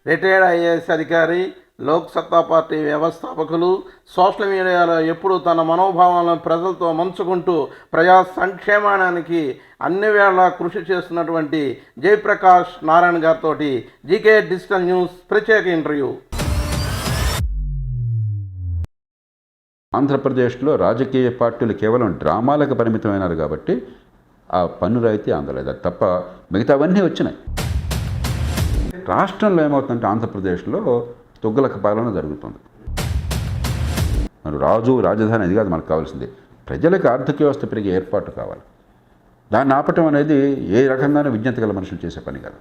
Retired IAS అధికారి, లోక్ సత్తా party వ్యవస్థాపకులు, సోషల్ మీడియాలో ఎప్పుడూ తన మనోభావాలను ప్రజలతో పంచుకుంటూ ప్రజా సంక్షేమానికి అన్ని వేళ కృషి చేస్తున్నటువంటి జయప్రకాష్ నారాయణ గారితో జీకే డిజిటల్ న్యూస్ ప్రత్యేక ఇంటర్వ్యూ. ఆంధ్రప్రదేశ్లో రాజకీయ పార్టీలు కేవలం డ్రామాలకు పరిమితమైనారు కాబట్టి ఆ పన్ను రాయితీ అందలేదు, అది తప్ప మిగతావన్నీ వచ్చినాయి. రాష్ట్రంలో ఏమవుతుందంటే ఆంధ్రప్రదేశ్లో తొగ్గులక పాలన జరుగుతుంది. మరి రాజు రాజధాని అది కాదు మనకు కావాల్సింది. ప్రజలకు ఆర్థిక వ్యవస్థ పెరిగే ఏర్పాటు కావాలి. దాన్ని ఆపటం అనేది ఏ రకంగానూ విజ్ఞత గల మనుషులు చేసే పని కాదు.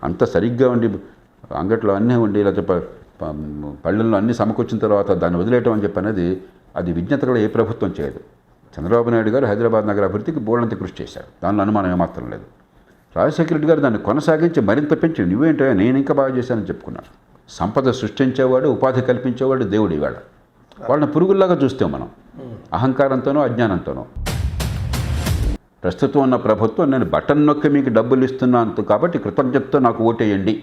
అంత సరిగ్గా ఉండి అంగట్లో అన్నీ ఉండి లేకపోతే పళ్ళల్లో అన్నీ సమకూర్చిన తర్వాత దాన్ని వదిలేయటం అని చెప్పి అనేది అది విజ్ఞత గల ఏ ప్రభుత్వం చేయదు. చంద్రబాబు నాయుడు గారు హైదరాబాద్ నగర అభివృద్ధికి బోల్డంత కృషి చేశారు, దానిలో అనుమానం ఏమాత్రం లేదు. రాజశేఖర రెడ్డి గారు దాన్ని కొనసాగించి మరింత పెంచి నువ్వేంటో నేను ఇంకా బాగా చేశానని చెప్పుకున్నారు. సంపద సృష్టించేవాడు, ఉపాధి కల్పించేవాడు దేవుడు. ఇవాళ వాళ్ళని పురుగుల్లాగా చూస్తే మనం అహంకారంతోనో అజ్ఞానంతోనో. ప్రస్తుతం ఉన్న ప్రభుత్వం నేను బటన్ నొక్కి మీకు డబ్బులు ఇస్తున్నాను కాబట్టి కృతజ్ఞతతో నాకు ఓటేయండి,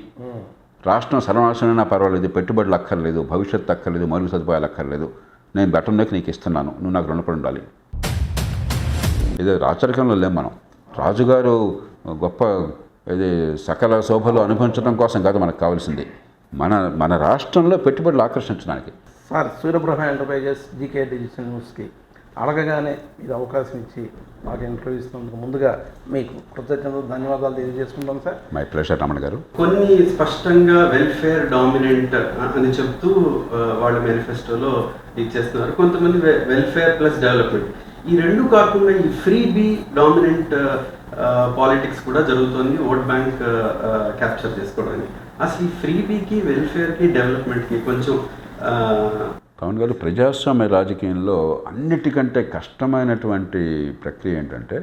రాష్ట్రం సర్వనాశనైనా పర్వాలేదు, పెట్టుబడులు అక్కర్లేదు, భవిష్యత్తు అక్కర్లేదు, మౌలిక సదుపాయాలు అక్కర్లేదు, నేను బటన్ నొక్కి నీకు ఇస్తున్నాను, నువ్వు నాకు రుణపడి ఉండాలి. ఇదే రాచరికంలో లేం మనం. రాజుగారు గొప్ప ఇది సకల శోభలు అనుభవించడం కోసం కాదు మనకు కావాల్సింది, మన రాష్ట్రంలో పెట్టుబడులు ఆకర్షించడానికి. సార్, సూర్యబ్రహ్మ ఎంటర్ప్రైజెస్ జీకే డిజిటల్ న్యూస్కి అడగగానే మీరు అవకాశం ఇచ్చి మాకు ఇంటర్వ్యూ ఇస్తున్నందుకు ముందుగా మీకు కృతజ్ఞతలు, ధన్యవాదాలు తెలియజేసుకుంటాం సార్. మై ప్లెజర్ రమణ గారు. కొన్ని స్పష్టంగా వెల్ఫేర్ డామినెంట్ అని చెప్తూ వాళ్ళ మేనిఫెస్టోలో ఇచ్చేస్తున్నారు. కొంతమంది వెల్ఫేర్ ప్లస్ డెవలప్మెంట్, ఈ రెండు కాకుండా ఈ ఫ్రీ బీ డామినెంట్ పాలిటిక్స్ కూడా జరుగుతుంది ఓట్ బ్యాంక్ క్యాప్చర్ చేసుకోవడానికి. అసలు ఈ ఫ్రీ బీకి, వెల్ఫేర్కి, డెవలప్మెంట్కి కొంచెం పవన్ గారు, ప్రజాస్వామ్య రాజకీయంలో అన్నిటికంటే కష్టమైనటువంటి ప్రక్రియ ఏంటంటే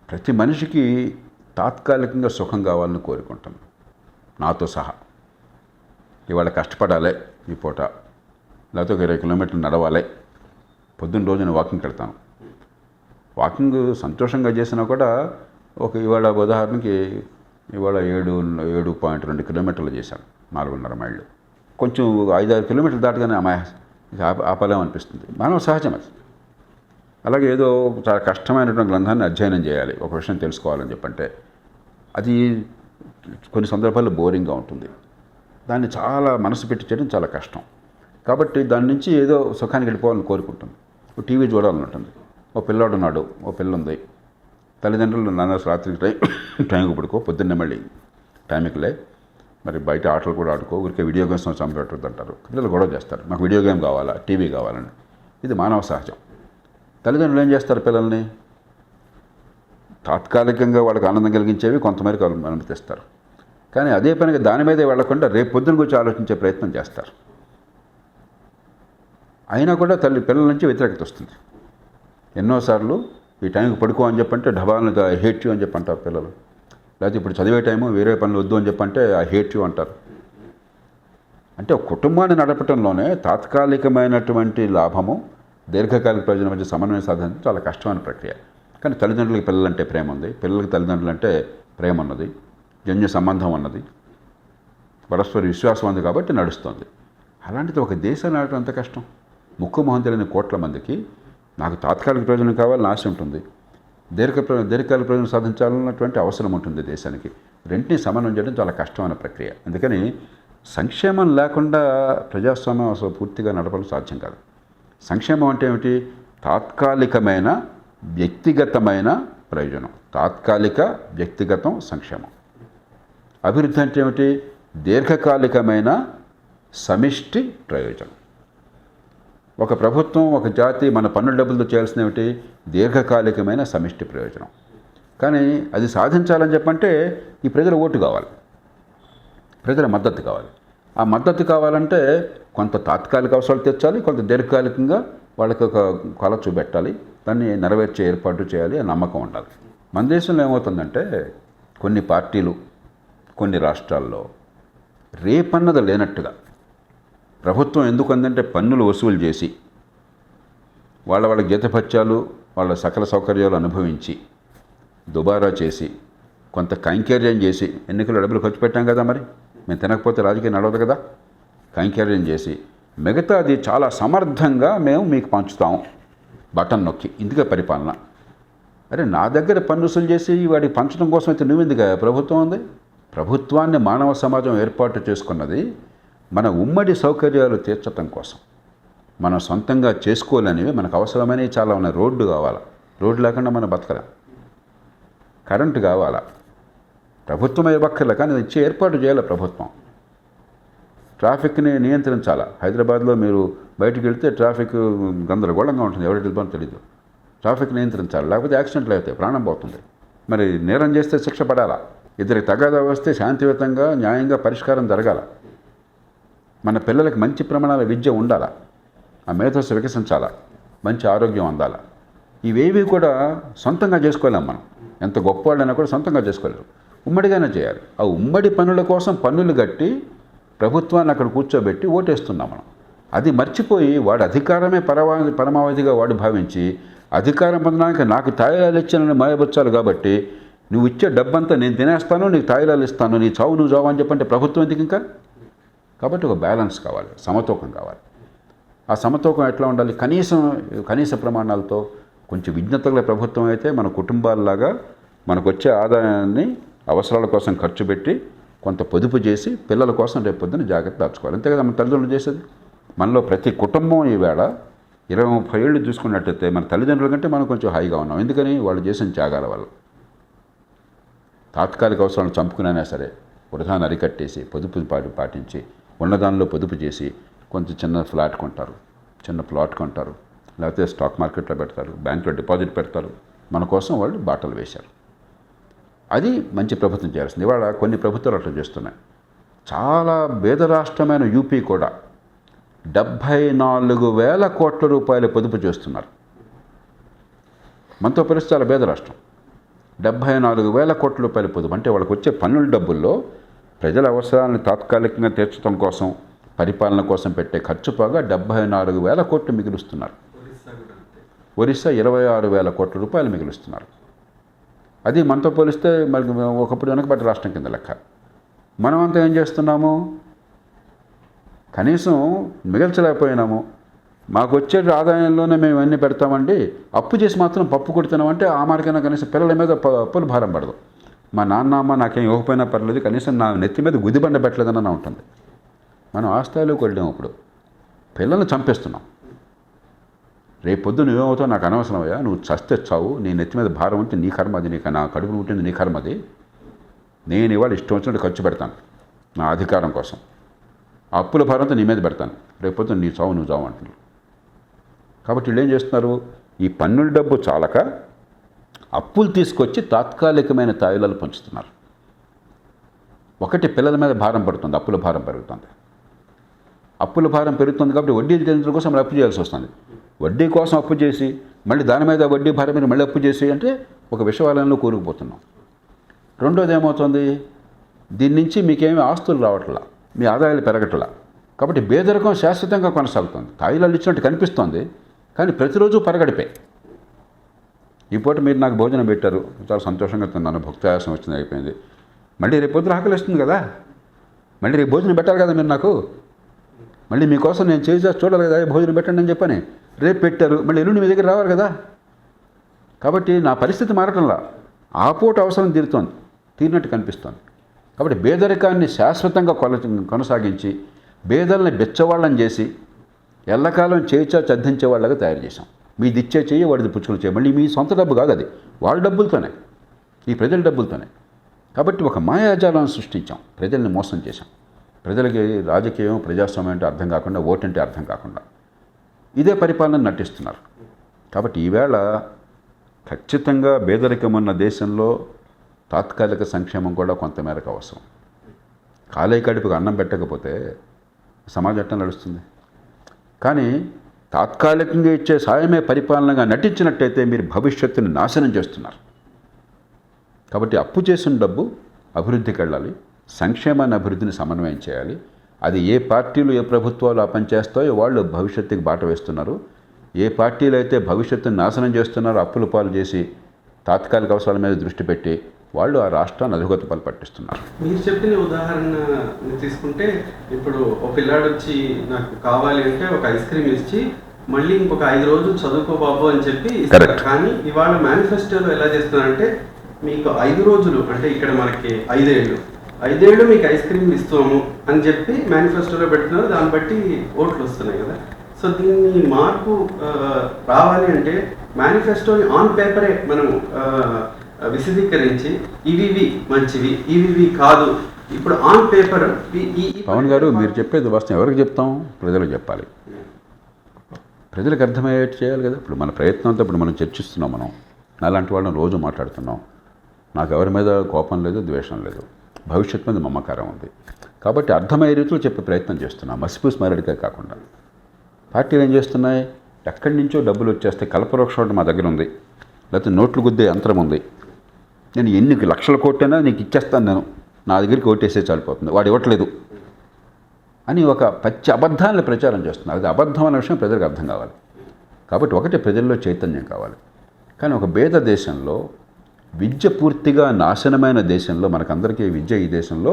ప్రతి మనిషికి తాత్కాలికంగా సుఖం కావాలని కోరుకుంటాం, నాతో సహా. ఇవాళ కష్టపడాలి ఈ పూట, లేకపోతే ఒక 20 కిలోమీటర్లు నడవాలి, పొద్దున్న రోజున వాకింగ్కి వెళ్తాను. వాకింగ్ సంతోషంగా చేసినా కూడా ఇవాళ ఉదాహరణకి ఇవాళ 7.2 కిలోమీటర్లు చేశాను, 4.5 మైళ్ళు. కొంచెం 5-6 కిలోమీటర్లు దాటగానే ఆపలేం అనిపిస్తుంది, మానవ సహజం అది. అలాగే ఏదో చాలా కష్టమైనటువంటి గ్రంథాన్ని అధ్యయనం చేయాలి, ఒక విషయం తెలుసుకోవాలని చెప్పంటే అది కొన్ని సందర్భాల్లో బోరింగ్గా ఉంటుంది, దాన్ని చాలా మనసు పెట్టి చేయడం చాలా కష్టం. కాబట్టి దాని నుంచి ఏదో సుఖానికి వెళ్ళిపోవాలని కోరుకుంటుంది. టీవీ చూడాలని ఉంటుంది, ఓ పిల్లాడు ఉన్నాడు, ఓ పిల్ల ఉంది, తల్లిదండ్రులు నాన్న రాత్రి టైంకి పడుకో, పొద్దున్నే మళ్ళీ టైంకి లే, మరి బయట ఆటలు కూడా ఆడుకో, ఊరికే వీడియో గేమ్స్ చంపేటట్టు అంటారు. పిల్లలు గొడవ చేస్తారు, మాకు వీడియో గేమ్ కావాలా, టీవీ కావాలని. ఇది మానవ సహజం. తల్లిదండ్రులు ఏం చేస్తారు, పిల్లల్ని తాత్కాలికంగా వాళ్ళకి ఆనందం కలిగించేవి కొంతమేరకు అనుమతిస్తారు, కానీ అదే పనిగా దాని మీదే వెళ్లకుండా రేపు పొద్దున గురించి ఆలోచించే ప్రయత్నం చేస్తారు. అయినా కూడా పిల్లల నుంచి వ్యతిరేకత వస్తుంది. ఎన్నోసార్లు ఈ టైంకి పడుకో అని చెప్పంటే ఢబాలను హేట్ యూ అని చెప్పంటారు పిల్లలు, లేకపోతే ఇప్పుడు చదివే టైము వేరే పనులు వద్దు అని చెప్పంటే ఆ హేట్ యూ అంటారు. అంటే ఒక కుటుంబాన్ని నడపటంలోనే తాత్కాలికమైనటువంటి లాభము, దీర్ఘకాలిక ప్రయోజనం మధ్య సమన్వయం సాధించడం చాలా కష్టమైన ప్రక్రియ. కానీ తల్లిదండ్రులకి పిల్లలంటే ప్రేమ ఉంది, పిల్లలకి తల్లిదండ్రులు అంటే ప్రేమ ఉన్నది, జన్యు సంబంధం ఉన్నది, పరస్పర విశ్వాసం ఉంది కాబట్టి నడుస్తుంది. అలాంటిది ఒక దేశం నడపడం అంత కష్టం. ముక్కు మొహం తెలియని కోట్ల మందికి నాకు తాత్కాలిక ప్రయోజనం కావాలని ఆశ ఉంటుంది, దీర్ఘకాలిక ప్రయోజనం సాధించాలన్నటువంటి అవసరం ఉంటుంది దేశానికి. రెంటిని సమన్వయం చేయడం చాలా కష్టమైన ప్రక్రియ. అందుకని సంక్షేమం లేకుండా ప్రజాస్వామ్యం అసలు పూర్తిగా నడపడం సాధ్యం కాదు. సంక్షేమం అంటే ఏమిటి? తాత్కాలికమైన వ్యక్తిగతమైన ప్రయోజనం, తాత్కాలిక వ్యక్తిగతం సంక్షేమం. అభివృద్ధి అంటే ఏమిటి? దీర్ఘకాలికమైన సమిష్టి ప్రయోజనం. ఒక ప్రభుత్వం, ఒక జాతి మన పన్నుల డబ్బులతో చేయాల్సిన ఏమిటి? దీర్ఘకాలికమైన సమిష్టి ప్రయోజనం. కానీ అది సాధించాలని చెప్పంటే ఈ ప్రజల ఓటు కావాలి, ప్రజల మద్దతు కావాలి. ఆ మద్దతు కావాలంటే కొంత తాత్కాలిక అవసరాలు తెచ్చాలి, కొంత దీర్ఘకాలికంగా వాళ్ళకి ఒక కళ చూపెట్టాలి, దాన్ని నెరవేర్చే ఏర్పాటు చేయాలి, ఆ నమ్మకం ఉండాలి. మన దేశంలో ఏమవుతుందంటే కొన్ని పార్టీలు కొన్ని రాష్ట్రాల్లో రేపన్నది లేనట్టుగా ప్రభుత్వం ఎందుకు అందంటే పన్నులు వసూలు చేసి వాళ్ళ జీతభత్యాలు, వాళ్ళ సకల సౌకర్యాలు అనుభవించి దుబారా చేసి కొంత కైంకర్యం చేసి, ఎన్నికల్లో డబ్బులు ఖర్చు పెట్టాం కదా, మరి మేము తినకపోతే రాజకీయం నడవదు కదా, కైంకర్యం చేసి మిగతాది చాలా సమర్థంగా మేము మీకు పంచుతాము బటన్ నొక్కి. ఇందుకే పరిపాలన. అరే నా దగ్గర పన్ను వసూలు చేసి వాడికి పంచడం కోసం అయితే నువ్వెందుకు ప్రభుత్వం ఉంది? ప్రభుత్వాన్ని మానవ సమాజం ఏర్పాటు చేసుకున్నది మన ఉమ్మడి సౌకర్యాలు తీర్చడం కోసం. మనం సొంతంగా చేసుకోలేనివి మనకు అవసరమైనవి చాలా ఉన్నాయి. రోడ్డు కావాలా, రోడ్డు లేకుండా మనం బతకలేం. కరెంటు కావాలా, ప్రభుత్వం ఇవ్వక్కర్లే కానీ ఇచ్చే ఏర్పాటు చేయాలి ప్రభుత్వం. ట్రాఫిక్ని నియంత్రించాలా. హైదరాబాద్లో మీరు బయటికి వెళ్తే ట్రాఫిక్ గందరగోళంగా ఉంటుంది, ఎవరికి వెళ్ళిపోతుందో తెలీదు. ట్రాఫిక్ నియంత్రించాలి, లేకపోతే యాక్సిడెంట్లు అవుతాయి, ప్రాణం పోతుంది. మరి నేరం చేస్తే శిక్ష పడాలా, ఇద్దరికి తగాదా వస్తే శాంతియుతంగా న్యాయంగా పరిష్కారం జరగాల. మన పిల్లలకి మంచి ప్రమాణాల విద్య ఉండాలా, ఆ మేధస్సు వికసించాలా, మంచి ఆరోగ్యం అందాలా. ఇవేవి కూడా సొంతంగా చేసుకోలేం మనం. ఎంత గొప్పవాళ్ళైనా కూడా సొంతంగా చేసుకోలేరు, ఉమ్మడిగానే చేయాలి. ఆ ఉమ్మడి పనుల కోసం పన్నులు కట్టి ప్రభుత్వాన్ని అక్కడ కూర్చోబెట్టి ఓటేస్తున్నాం మనం. అది మర్చిపోయి వాడు అధికారమే పరమావధిగా వాడు భావించి అధికారం పొందడానికి నాకు తాయిలాలు ఇచ్చానని మాయబచ్చాలి కాబట్టి నువ్వు ఇచ్చే డబ్బంతా నేను తినేస్తాను, నీకు తాయిలాలు ఇస్తాను, నీ చావు నువ్వు చావు అని చెప్పంటే ప్రభుత్వం ఎందుకు ఇంకా? కాబట్టి ఒక బ్యాలెన్స్ కావాలి, సమతూకం కావాలి. ఆ సమతూకం ఎట్లా ఉండాలి? కనీస ప్రమాణాలతో కొంచెం విజ్ఞత గల ప్రభుత్వం అయితే మన కుటుంబాలలాగా మనకు వచ్చే ఆదాయాన్ని అవసరాల కోసం ఖర్చు పెట్టి కొంత పొదుపు చేసి పిల్లల కోసం రేపు పొద్దున్న జాగ్రత్త దాచుకోవాలి. అంతే కదా మన తల్లిదండ్రులు చేసేది. మనలో ప్రతి కుటుంబం ఈవేళ 20-30 ఏళ్ళు చూసుకున్నట్టయితే మన తల్లిదండ్రుల కంటే మనం కొంచెం హాయిగా ఉన్నాం. ఎందుకని? వాళ్ళు చేసిన త్యాగాల వల్ల. తాత్కాలిక అవసరాలను చంపుకునైనా సరే వృధాన్ని అరికట్టేసి పొదుపు పాటించి ఉన్నదానిలో పొదుపు చేసి కొంచెం చిన్న ఫ్లాట్ కొంటారు, చిన్న ప్లాట్ కొంటారు, లేకపోతే స్టాక్ మార్కెట్లో పెడతారు, బ్యాంకులో డిపాజిట్ పెడతారు. మన కోసం వాళ్ళు బాటలు వేశారు. అది మంచి ప్రభుత్వం చేయాల్సింది. ఇవాళ కొన్ని ప్రభుత్వాలు అట్లా చేస్తున్నాయి. చాలా పేద రాష్ట్రమైన యూపీ కూడా 74,000 కోట్ల రూపాయలు పొదుపు చేస్తున్నారు. మనతో పరిస్థితి చాలా పేద రాష్ట్రం. 74,000 కోట్ల రూపాయల పొదుపు అంటే వాళ్ళకి వచ్చే పన్నుల డబ్బుల్లో ప్రజల అవసరాలను తాత్కాలికంగా తీర్చడం కోసం, పరిపాలన కోసం పెట్టే ఖర్చు పోగా 74,000 కోట్లు మిగులుస్తున్నారు. ఒరిస్సా 26,000 కోట్ల రూపాయలు మిగులుస్తున్నారు. అది మనతో పోలిస్తే మరి ఒకప్పుడు వెనకబడ్డ రాష్ట్రం కింద లెక్క. మనమంతా ఏం చేస్తున్నాము? కనీసం మిగల్చలేకపోయినాము. మాకు వచ్చే ఆదాయంలోనే మేము అన్నీ పెడతామండి, అప్పు చేసి మాత్రం పప్పు కొడుతున్నామంటే ఆ మార్గైనా కనీసం పిల్లల మీద అప్పుల భారం పడదు. మా నాన్న అమ్మ నాకేం ఇవ్వకపోయినా పర్లేదు, కనీసం నా నెత్తి మీద గుదిబండ పెట్టలేదని ఉంటుంది. మనం ఆ స్థాయిలోకి వెళ్ళాము. ఇప్పుడు పిల్లల్ని చంపేస్తున్నాం. రేపు పొద్దు నువ్వేమవుతావు నాకు అనవసరమయ్యా, నువ్వు చస్తే చావు, నీ నెత్తి మీద భారం ఉంటే నీ కర్మ అది, నీకు నా కడుపు పుట్టింది నీ కర్మది, నేను ఇవాళ ఇష్టం వచ్చినట్టు ఖర్చు పెడతాను నా అధికారం కోసం, ఆ అప్పుల భారంతో నీ మీద పెడతాను, రేపు పొద్దున నీ చావు నువ్వు చావు అంటున్నారు. కాబట్టి వీళ్ళు ఏం చేస్తున్నారు? ఈ పన్నుల డబ్బు చాలక అప్పులు తీసుకొచ్చి తాత్కాలికమైన తాయిలాలు పంచుతున్నారు. ఒకటి పిల్లల మీద భారం పడుతుంది, అప్పుల భారం పెరుగుతుంది. అప్పుల భారం పెరుగుతుంది కాబట్టి వడ్డీ చెల్లించడం కోసం మళ్ళీ అప్పు చేయాల్సి వస్తుంది. వడ్డీ కోసం అప్పు చేసి మళ్ళీ దాని మీద వడ్డీ భారం మీద మళ్ళీ అప్పు చేసి అంటే ఒక విషవాలయంలో కూరుకుపోతున్నాం. రెండోది ఏమవుతుంది? దీని నుంచి మీకేమీ ఆస్తులు రావట్లా, మీ ఆదాయాలు పెరగట్లా. కాబట్టి పేదరికం శాశ్వతంగా కొనసాగుతుంది. తాయిలాలు ఇచ్చినట్టు కనిపిస్తోంది కానీ ప్రతిరోజు పరగడిపే. ఈ పూట మీరు నాకు భోజనం పెట్టారు, చాలా సంతోషంగా తిన్నాను, భక్తాయాసం వచ్చింది, అయిపోయింది. మళ్ళీ రేపు పొద్దున ఆకలి వస్తుంది కదా, మళ్ళీ రేపు భోజనం పెట్టాలి కదా మీరు నాకు, మళ్ళీ మీకోసం నేను చేసి చూడాలి కదా, భోజనం పెట్టండి అని చెప్పని రేపు పెట్టారు, మళ్ళీ ఎల్లుండి మీ దగ్గర రావాలి కదా. కాబట్టి నా పరిస్థితి మారటంలా, ఆ పూట అవసరం తీరినట్టు కనిపిస్తోంది. కాబట్టి పేదరికాన్ని శాశ్వతంగా కొనసాగించి పేదల్ని బెచ్చవాళ్ళని చేసి ఎల్లకాలం చేయిచా చద్దించే వాళ్ళగా తయారు చేశాం. మీది ఇచ్చే చెయ్యి వాడిది పుచ్చుకుని చేయి. మళ్ళీ మీ సొంత డబ్బు కాదు అది, వాళ్ళ డబ్బులతోనే, ఈ ప్రజల డబ్బులతోనే. కాబట్టి ఒక మాయాజాలను సృష్టించాం, ప్రజల్ని మోసం చేశాం. ప్రజలకి రాజకీయం ప్రజాస్వామ్యం అంటే అర్థం కాకుండా, ఓటంటే అర్థం కాకుండా ఇదే పరిపాలన నటిస్తున్నారు. కాబట్టి ఈవేళ ఖచ్చితంగా పేదరికం ఉన్న దేశంలో తాత్కాలిక సంక్షేమం కూడా కొంతమేరకు అవసరం. కాలే కడుపుకు అన్నం పెట్టకపోతే సమాజం ఎట్లా నడుస్తుంది? కానీ తాత్కాలికంగా ఇచ్చే సాయమే పరిపాలనగా నటించినట్టయితే మీరు భవిష్యత్తుని నాశనం చేస్తున్నారు. కాబట్టి అప్పు చేసిన డబ్బు అభివృద్ధికి వెళ్ళాలి, సంక్షేమాన్ని అభివృద్ధిని సమన్వయం చేయాలి. అది ఏ పార్టీలు ఏ ప్రభుత్వాలు ఆ పని చేస్తాయో వాళ్ళు భవిష్యత్తుకి బాట వేస్తున్నారు. ఏ పార్టీలు అయితే భవిష్యత్తుని నాశనం చేస్తున్నారో, అప్పుల పాలు చేసి తాత్కాలిక అవసరాల మీద దృష్టి పెట్టి వాళ్ళు ఆ రాష్ట్రాన్ని అధోగతి పట్టిస్తున్నారు. మీరు చెప్పిన ఉదాహరణ తీసుకుంటే ఇప్పుడు ఒక పిల్లాడు వచ్చి నాకు కావాలి అంటే ఒక ఐస్ క్రీమ్ ఇచ్చి మళ్ళీ ఇంకొక 5 రోజులు చదువుకో బాబు అని చెప్పి ఇస్తారు. కానీ ఇవాళ మేనిఫెస్టోలో ఎలా చేస్తున్నారంటే మీకు 5 రోజులు అంటే ఇక్కడ మనకి 5 ఏళ్ళు మీకు ఐస్ క్రీమ్ ఇస్తాము అని చెప్పి మేనిఫెస్టోలో పెడుతున్నారు. దాన్ని బట్టి ఓట్లు వస్తున్నాయి కదా. సో దీన్ని మార్పు రావాలి అంటే మేనిఫెస్టోని ఆన్ పేపరే మనం విశదీకరించి ఇవి మంచివి, ఇవి కాదు, ఇప్పుడు ఆన్ పేపర్. పవన్ గారు మీరు చెప్పేది వాస్తవం. ఎవరికి చెప్తాం? ప్రజలకు చెప్పాలి. ప్రజలకు అర్థమయ్యేట్టు చేయాలి కదా. ఇప్పుడు మన ప్రయత్నంతో ఇప్పుడు మనం చర్చిస్తున్నాం. మనం అలాంటి వాళ్ళని రోజు మాట్లాడుతున్నాం. నాకు ఎవరి మీద కోపం లేదు, ద్వేషం లేదు, భవిష్యత్తు మీద మమకారం ఉంది. కాబట్టి అర్థమయ్యే రీతిలో చెప్పే ప్రయత్నం చేస్తున్నాం, మసిపూసి మారడికే కాకుండా. పార్టీలు ఏం చేస్తున్నాయి? ఎక్కడి నుంచో డబ్బులు వచ్చేస్తే కల్పవృక్షం మా దగ్గర ఉంది, లేకపోతే నోట్లు గుద్దే యంత్రం ఉంది, నేను ఎన్ని లక్షల కోట్లైనా నీకు ఇచ్చేస్తాను, నేను నా దగ్గరికి ఓటేసే చాలిపోతుంది, వాడు ఇవ్వట్లేదు అని ఒక పచ్చి అబద్ధాన్ని ప్రచారం చేస్తున్నారు. అది అబద్ధం అనే విషయం ప్రజలకు అర్థం కావాలి. కాబట్టి ఒకటి ప్రజల్లో చైతన్యం కావాలి. కానీ ఒక భేద దేశంలో, విద్య పూర్తిగా నాశనమైన దేశంలో, మనకందరికీ విద్య ఈ దేశంలో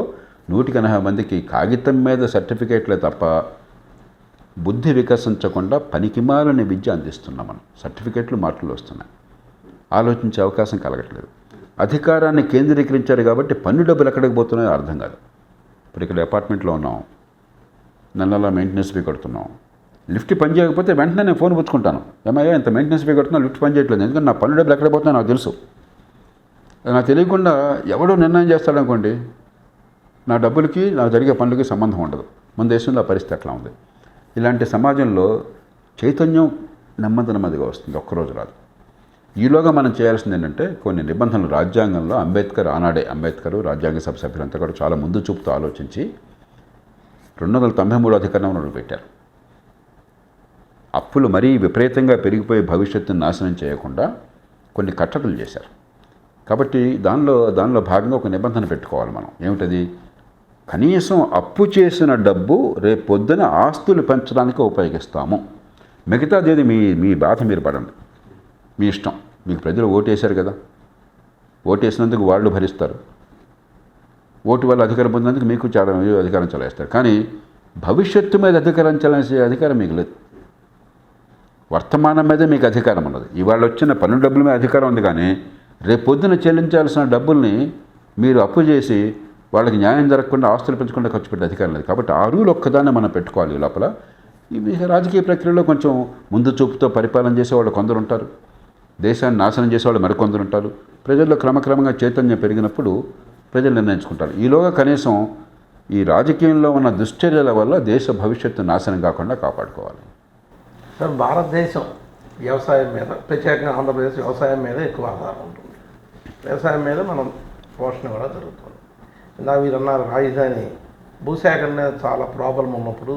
180 మందికి కాగితం మీద సర్టిఫికేట్లే తప్ప బుద్ధి వికసించకుండా పనికిమాలని విద్య అందిస్తున్నాం మనం. సర్టిఫికేట్లు మార్కులు వస్తున్నాయి, ఆలోచించే అవకాశం కలగట్లేదు. అధికారాన్ని కేంద్రీకరించారు కాబట్టి పన్ను డబ్బులు ఎక్కడికి పోతున్నాయో అర్థం కాదు. ఇప్పుడు ఇక్కడ అపార్ట్మెంట్లో ఉన్నాం, నెలలా మెయింటెనెన్స్ ఫీ కడుతున్నాం. లిఫ్ట్ పని చేయకపోతే వెంటనే నేను ఫోన్ పుచ్చుకుంటాను, ఏమయ్యా ఇంత మెయింటెనెన్స్ ఫీ కడుతున్నా, లిఫ్ట్ పని చేయట్లేదు. ఎందుకంటే నా పన్ను డబ్బులు ఎక్కడ పోతున్నాయో నాకు తెలుసు. నాకు తెలియకుండా ఎవడో నిర్ణయం చేస్తాడనుకోండి, నా డబ్బులకి నాకు జరిగే పనులకి సంబంధం ఉండదు. మన దేశంలో ఆ పరిస్థితి అట్లా ఉంది. ఇలాంటి సమాజంలో చైతన్యం నెమ్మదిగా వస్తుంది, ఒక్కరోజు రాదు. ఈలోగా మనం చేయాల్సింది ఏంటంటే కొన్ని నిబంధనలు రాజ్యాంగంలో అంబేద్కర్ రాజ్యాంగ సభ సభ్యులంతా కూడా చాలా ముందు చూపుతూ ఆలోచించి 293 అధికరణం పెట్టారు. అప్పులు మరీ విపరీతంగా పెరిగిపోయి భవిష్యత్తును నాశనం చేయకుండా కొన్ని కట్టడలు చేశారు. కాబట్టి దానిలో భాగంగా ఒక నిబంధన పెట్టుకోవాలి మనం. ఏమిటది? కనీసం అప్పు చేసిన డబ్బు రేపు పొద్దున ఆస్తులు పెంచడానికి ఉపయోగిస్తాము. మిగతాదేది మీ బాధ మీరు పడండి, మీ ఇష్టం. మీకు ప్రజలు ఓటేశారు కదా, ఓటేసినందుకు వాళ్ళు భరిస్తారు. ఓటు వల్ల అధికారం పొందినందుకు మీకు చాలా అధికారం చలాయిస్తారు. కానీ భవిష్యత్తు మీద అధికారం చలాయించే అధికారం మీకు లేదు. వర్తమానం మీదే మీకు అధికారం ఉన్నది. ఇవాళ వచ్చిన పన్ను డబ్బుల మీద అధికారం ఉంది, కానీ రేపు పొద్దున చెల్లించాల్సిన డబ్బుల్ని మీరు అప్పు చేసి వాళ్ళకి న్యాయం జరగకుండా ఆస్తులు పెంచకుండా ఖర్చు పెట్టే అధికారం లేదు. కాబట్టి ఆ రూల్ ఒక్కదాన్ని మనం పెట్టుకోవాలి. లోపల ఇవి రాజకీయ ప్రక్రియలో కొంచెం ముందు చూపుతో పరిపాలన చేసేవాళ్ళు కొందరు ఉంటారు, దేశాన్ని నాశనం చేసేవాళ్ళు మరికొందరు ఉంటారు. ప్రజల్లో క్రమక్రమంగా చైతన్యం పెరిగినప్పుడు ప్రజలు నిర్ణయించుకుంటారు. ఈలోగా కనీసం ఈ రాజకీయంలో ఉన్న దుశ్చర్యల వల్ల దేశ భవిష్యత్తు నాశనం కాకుండా కాపాడుకోవాలి. సార్, భారతదేశం వ్యవసాయం మీద, ప్రత్యేకంగా ఆంధ్రప్రదేశ్ వ్యవసాయం మీద ఎక్కువ ఆధారం ఉంటుంది. వ్యవసాయం మీద మనం పోషణ కూడా జరుగుతుంది. ఇందాక మీరు అన్నారు రాజధాని భూసేకరణ చాలా ప్రాబ్లం ఉన్నప్పుడు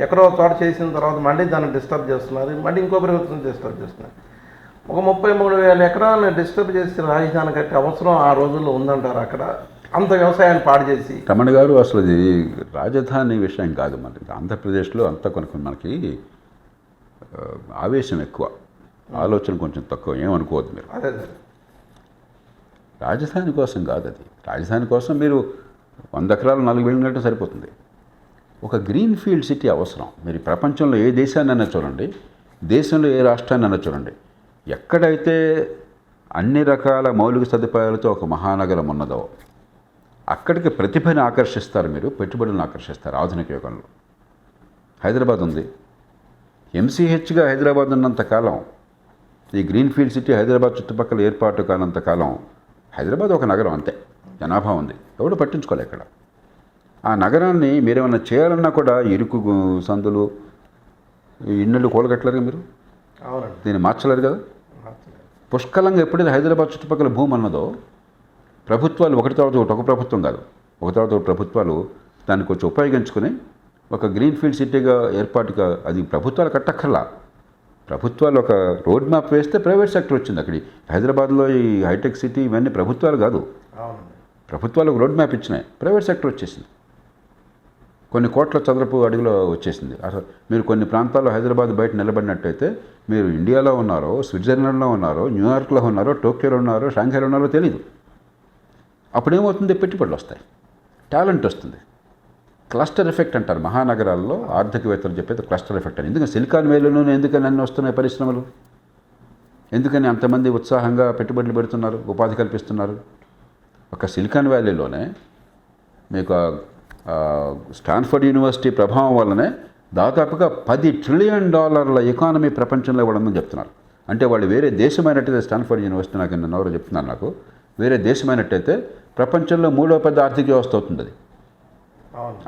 ఎక్కడో చోట చేసిన తర్వాత మళ్ళీ దాన్ని డిస్టర్బ్ చేస్తున్నారు, మళ్ళీ ఇంకో ప్రభుత్వం డిస్టర్బ్ చేస్తున్నారు. ఒక 33,000 ఎకరాలను డిస్టర్బ్ చేసి రాజధాని కట్టే అవసరం ఆ రోజుల్లో ఉందంటారు. అక్కడ అంత వ్యవసాయాన్ని పాడు చేసి. రమణ గారు, అసలు ఇది రాజధాని విషయం కాదు. మనకి ఆంధ్రప్రదేశ్లో అంతా కొన్ని మనకి ఆవేశం ఎక్కువ, ఆలోచన కొంచెం తక్కువ. ఏమనుకోవద్దు మీరు. అదే రాజధాని కోసం కాదు అది. రాజధాని కోసం మీరు 100 ఎకరాలు 4 బిల్డింగ్ కట్టడం సరిపోతుంది. ఒక గ్రీన్ ఫీల్డ్ సిటీ అవసరం. మీరు ప్రపంచంలో ఏ దేశాన్నైనా చూడండి, దేశంలో ఏ రాష్ట్రాన్నైనా చూడండి, ఎక్కడైతే అన్ని రకాల మౌలిక సదుపాయాలతో ఒక మహానగరం ఉన్నదో అక్కడికి ప్రతిభని ఆకర్షిస్తారు, మీరు పెట్టుబడులను ఆకర్షిస్తారు. ఆధునిక యుగంలో హైదరాబాద్ ఉంది. ఎంసీహెచ్గా హైదరాబాద్ ఉన్నంతకాలం, ఈ గ్రీన్ ఫీల్డ్ సిటీ హైదరాబాద్ చుట్టుపక్కల ఏర్పాటు కానంతకాలం హైదరాబాద్ ఒక నగరం అంతే, జనాభా ఉంది, ఎవడు పట్టించుకోలే ఇక్కడ. ఆ నగరాన్ని మీరేమన్నా చేయాలన్నా కూడా ఇరుకు సందులు, ఇన్నెళ్ళు కూలగట్టలేరు మీరు. అవునండి, దీన్ని మార్చలేరు కదా. పుష్కలంగా ఎప్పుడైతే హైదరాబాద్ చుట్టుపక్కల భూమి అన్నదో ప్రభుత్వాలు ఒకటి తర్వాత ఒకటి, ఒక ప్రభుత్వం కాదు, ఒక తర్వాత ఒక ప్రభుత్వాలు దాన్ని కొంచెం ఉపయోగించుకుని ఒక గ్రీన్ ఫీల్డ్ సిటీగా ఏర్పాటుగా, అది ప్రభుత్వాలు కట్టక్కర్లా, ప్రభుత్వాలు ఒక రోడ్ మ్యాప్ వేస్తే ప్రైవేట్ సెక్టర్ వచ్చింది. అక్కడి హైదరాబాద్లో ఈ హైటెక్ సిటీ ఇవన్నీ ప్రభుత్వాలు కాదు, ప్రభుత్వాలు ఒక రోడ్ మ్యాప్ ఇచ్చినాయి, ప్రైవేట్ సెక్టర్ వచ్చేసింది. కొన్ని కోట్ల చదరపు అడుగులో వచ్చేసింది. అసలు మీరు కొన్ని ప్రాంతాల్లో హైదరాబాద్ బయట నిలబడినట్టయితే మీరు ఇండియాలో ఉన్నారో, స్విట్జర్లాండ్లో ఉన్నారో, న్యూయార్క్లో ఉన్నారో, టోక్యోలో ఉన్నారో, షాంఘైలో ఉన్నారో తెలీదు. అప్పుడేమవుతుంది, పెట్టుబడులు వస్తాయి, టాలెంట్ వస్తుంది. క్లస్టర్ ఎఫెక్ట్ అంటారు మహానగరాల్లో ఆర్థికవేత్తలు చెప్పేది క్లస్టర్ ఎఫెక్ట్ అని. ఎందుకని సిలికాన్ వ్యాలీలోనే ఎందుకని అన్నీ వస్తున్నాయి పరిశ్రమలు, ఎందుకని అంతమంది ఉత్సాహంగా పెట్టుబడులు పెడుతున్నారు, ఉపాధి కల్పిస్తున్నారు? ఒక సిలికాన్ వ్యాలీలోనే మీకు స్టాన్ఫర్డ్ యూనివర్సిటీ ప్రభావం వల్లనే దాదాపుగా $10 ట్రిలియన్ ఎకానమీ ప్రపంచంలో ఇవ్వడం చెప్తున్నారు. అంటే వాళ్ళు వేరే దేశమైనట్టయితే, స్టాన్ఫర్డ్ యూనివర్సిటీ నాకు ఎవరో చెప్తున్నారు నాకు, వేరే దేశమైనట్టయితే ప్రపంచంలో 3వ పెద్ద ఆర్థిక వ్యవస్థ అవుతుంది అది.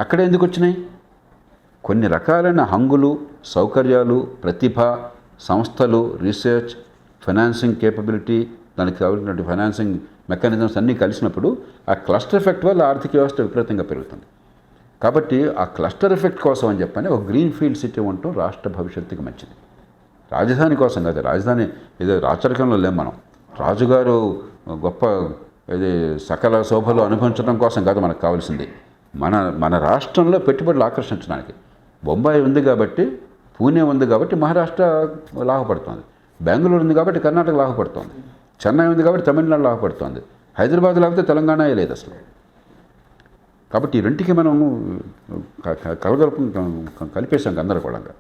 అక్కడే ఎందుకు వచ్చినాయి? కొన్ని రకాలైన హంగులు, సౌకర్యాలు, ప్రతిభ, సంస్థలు, రీసెర్చ్, ఫైనాన్సింగ్ కేపబిలిటీ, దానికి కావాల్సినటువంటి ఫైనాన్సింగ్ మెకానిజమ్స్ అన్నీ కలిసినప్పుడు ఆ క్లస్టర్ ఎఫెక్ట్ వల్ల ఆర్థిక వ్యవస్థ విపరీతంగా పెరుగుతుంది. కాబట్టి ఆ క్లస్టర్ ఎఫెక్ట్ కోసం అని చెప్పని ఒక గ్రీన్ ఫీల్డ్ సిటీ ఉండటం రాష్ట్ర భవిష్యత్తుకి మంచిది. రాజధాని కోసం కాదు, రాజధాని ఏదో రాచరికంలో లేం మనం. రాజుగారు గొప్ప ఇది సకల శోభలు అనుభవించడం కోసం కాదు మనకు కావాల్సింది, మన రాష్ట్రంలో పెట్టుబడులు ఆకర్షించడానికి. బొంబాయి ఉంది కాబట్టి, పూణే ఉంది కాబట్టి మహారాష్ట్ర లాభపడుతుంది, బెంగళూరు ఉంది కాబట్టి కర్ణాటక లాభపడుతుంది, చెన్నై ఉంది కాబట్టి తమిళనాడు లాభపడుతుంది, హైదరాబాద్ లేకపోతే తెలంగాణ లేదు అసలు. కాబట్టి ఈ రెంటికి మనం కలిపేశాం గందరగోళంగా.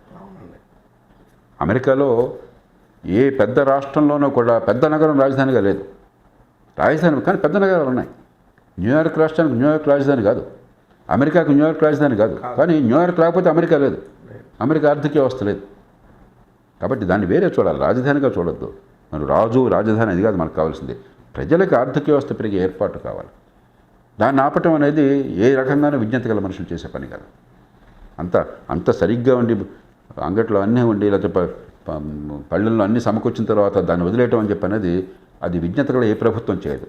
అమెరికాలో ఏ పెద్ద రాష్ట్రంలోనూ కూడా పెద్ద నగరం రాజధానిగా లేదు. రాజధాని కానీ పెద్ద నగరాలు ఉన్నాయి. న్యూయార్క్ రాష్ట్రానికి న్యూయార్క్ రాజధాని కాదు, అమెరికాకు న్యూయార్క్ రాజధాని కాదు. కానీ న్యూయార్క్ లేకపోతే అమెరికా లేదు, అమెరికా ఆర్థిక వ్యవస్థ లేదు. కాబట్టి దాన్ని వేరే చూడాలి, రాజధానిగా చూడొద్దు. మరి రాజధాని అది కాదు మనకు కావాల్సింది. ప్రజలకు ఆర్థిక వ్యవస్థ పెరిగే ఏర్పాటు కావాలి. దాన్ని ఆపటం అనేది ఏ రకంగానూ విజ్ఞత గల మనుషులు చేసే పని కాదు. అంత సరిగ్గా ఉండి అంగట్లో అన్నీ ఉండి లేకపోతే పళ్ళల్లో అన్నీ సమకూర్చిన తర్వాత దాన్ని వదిలేయటం అని చెప్పి అనేది అది విజ్ఞత గల ఏ ప్రభుత్వం చేయదు.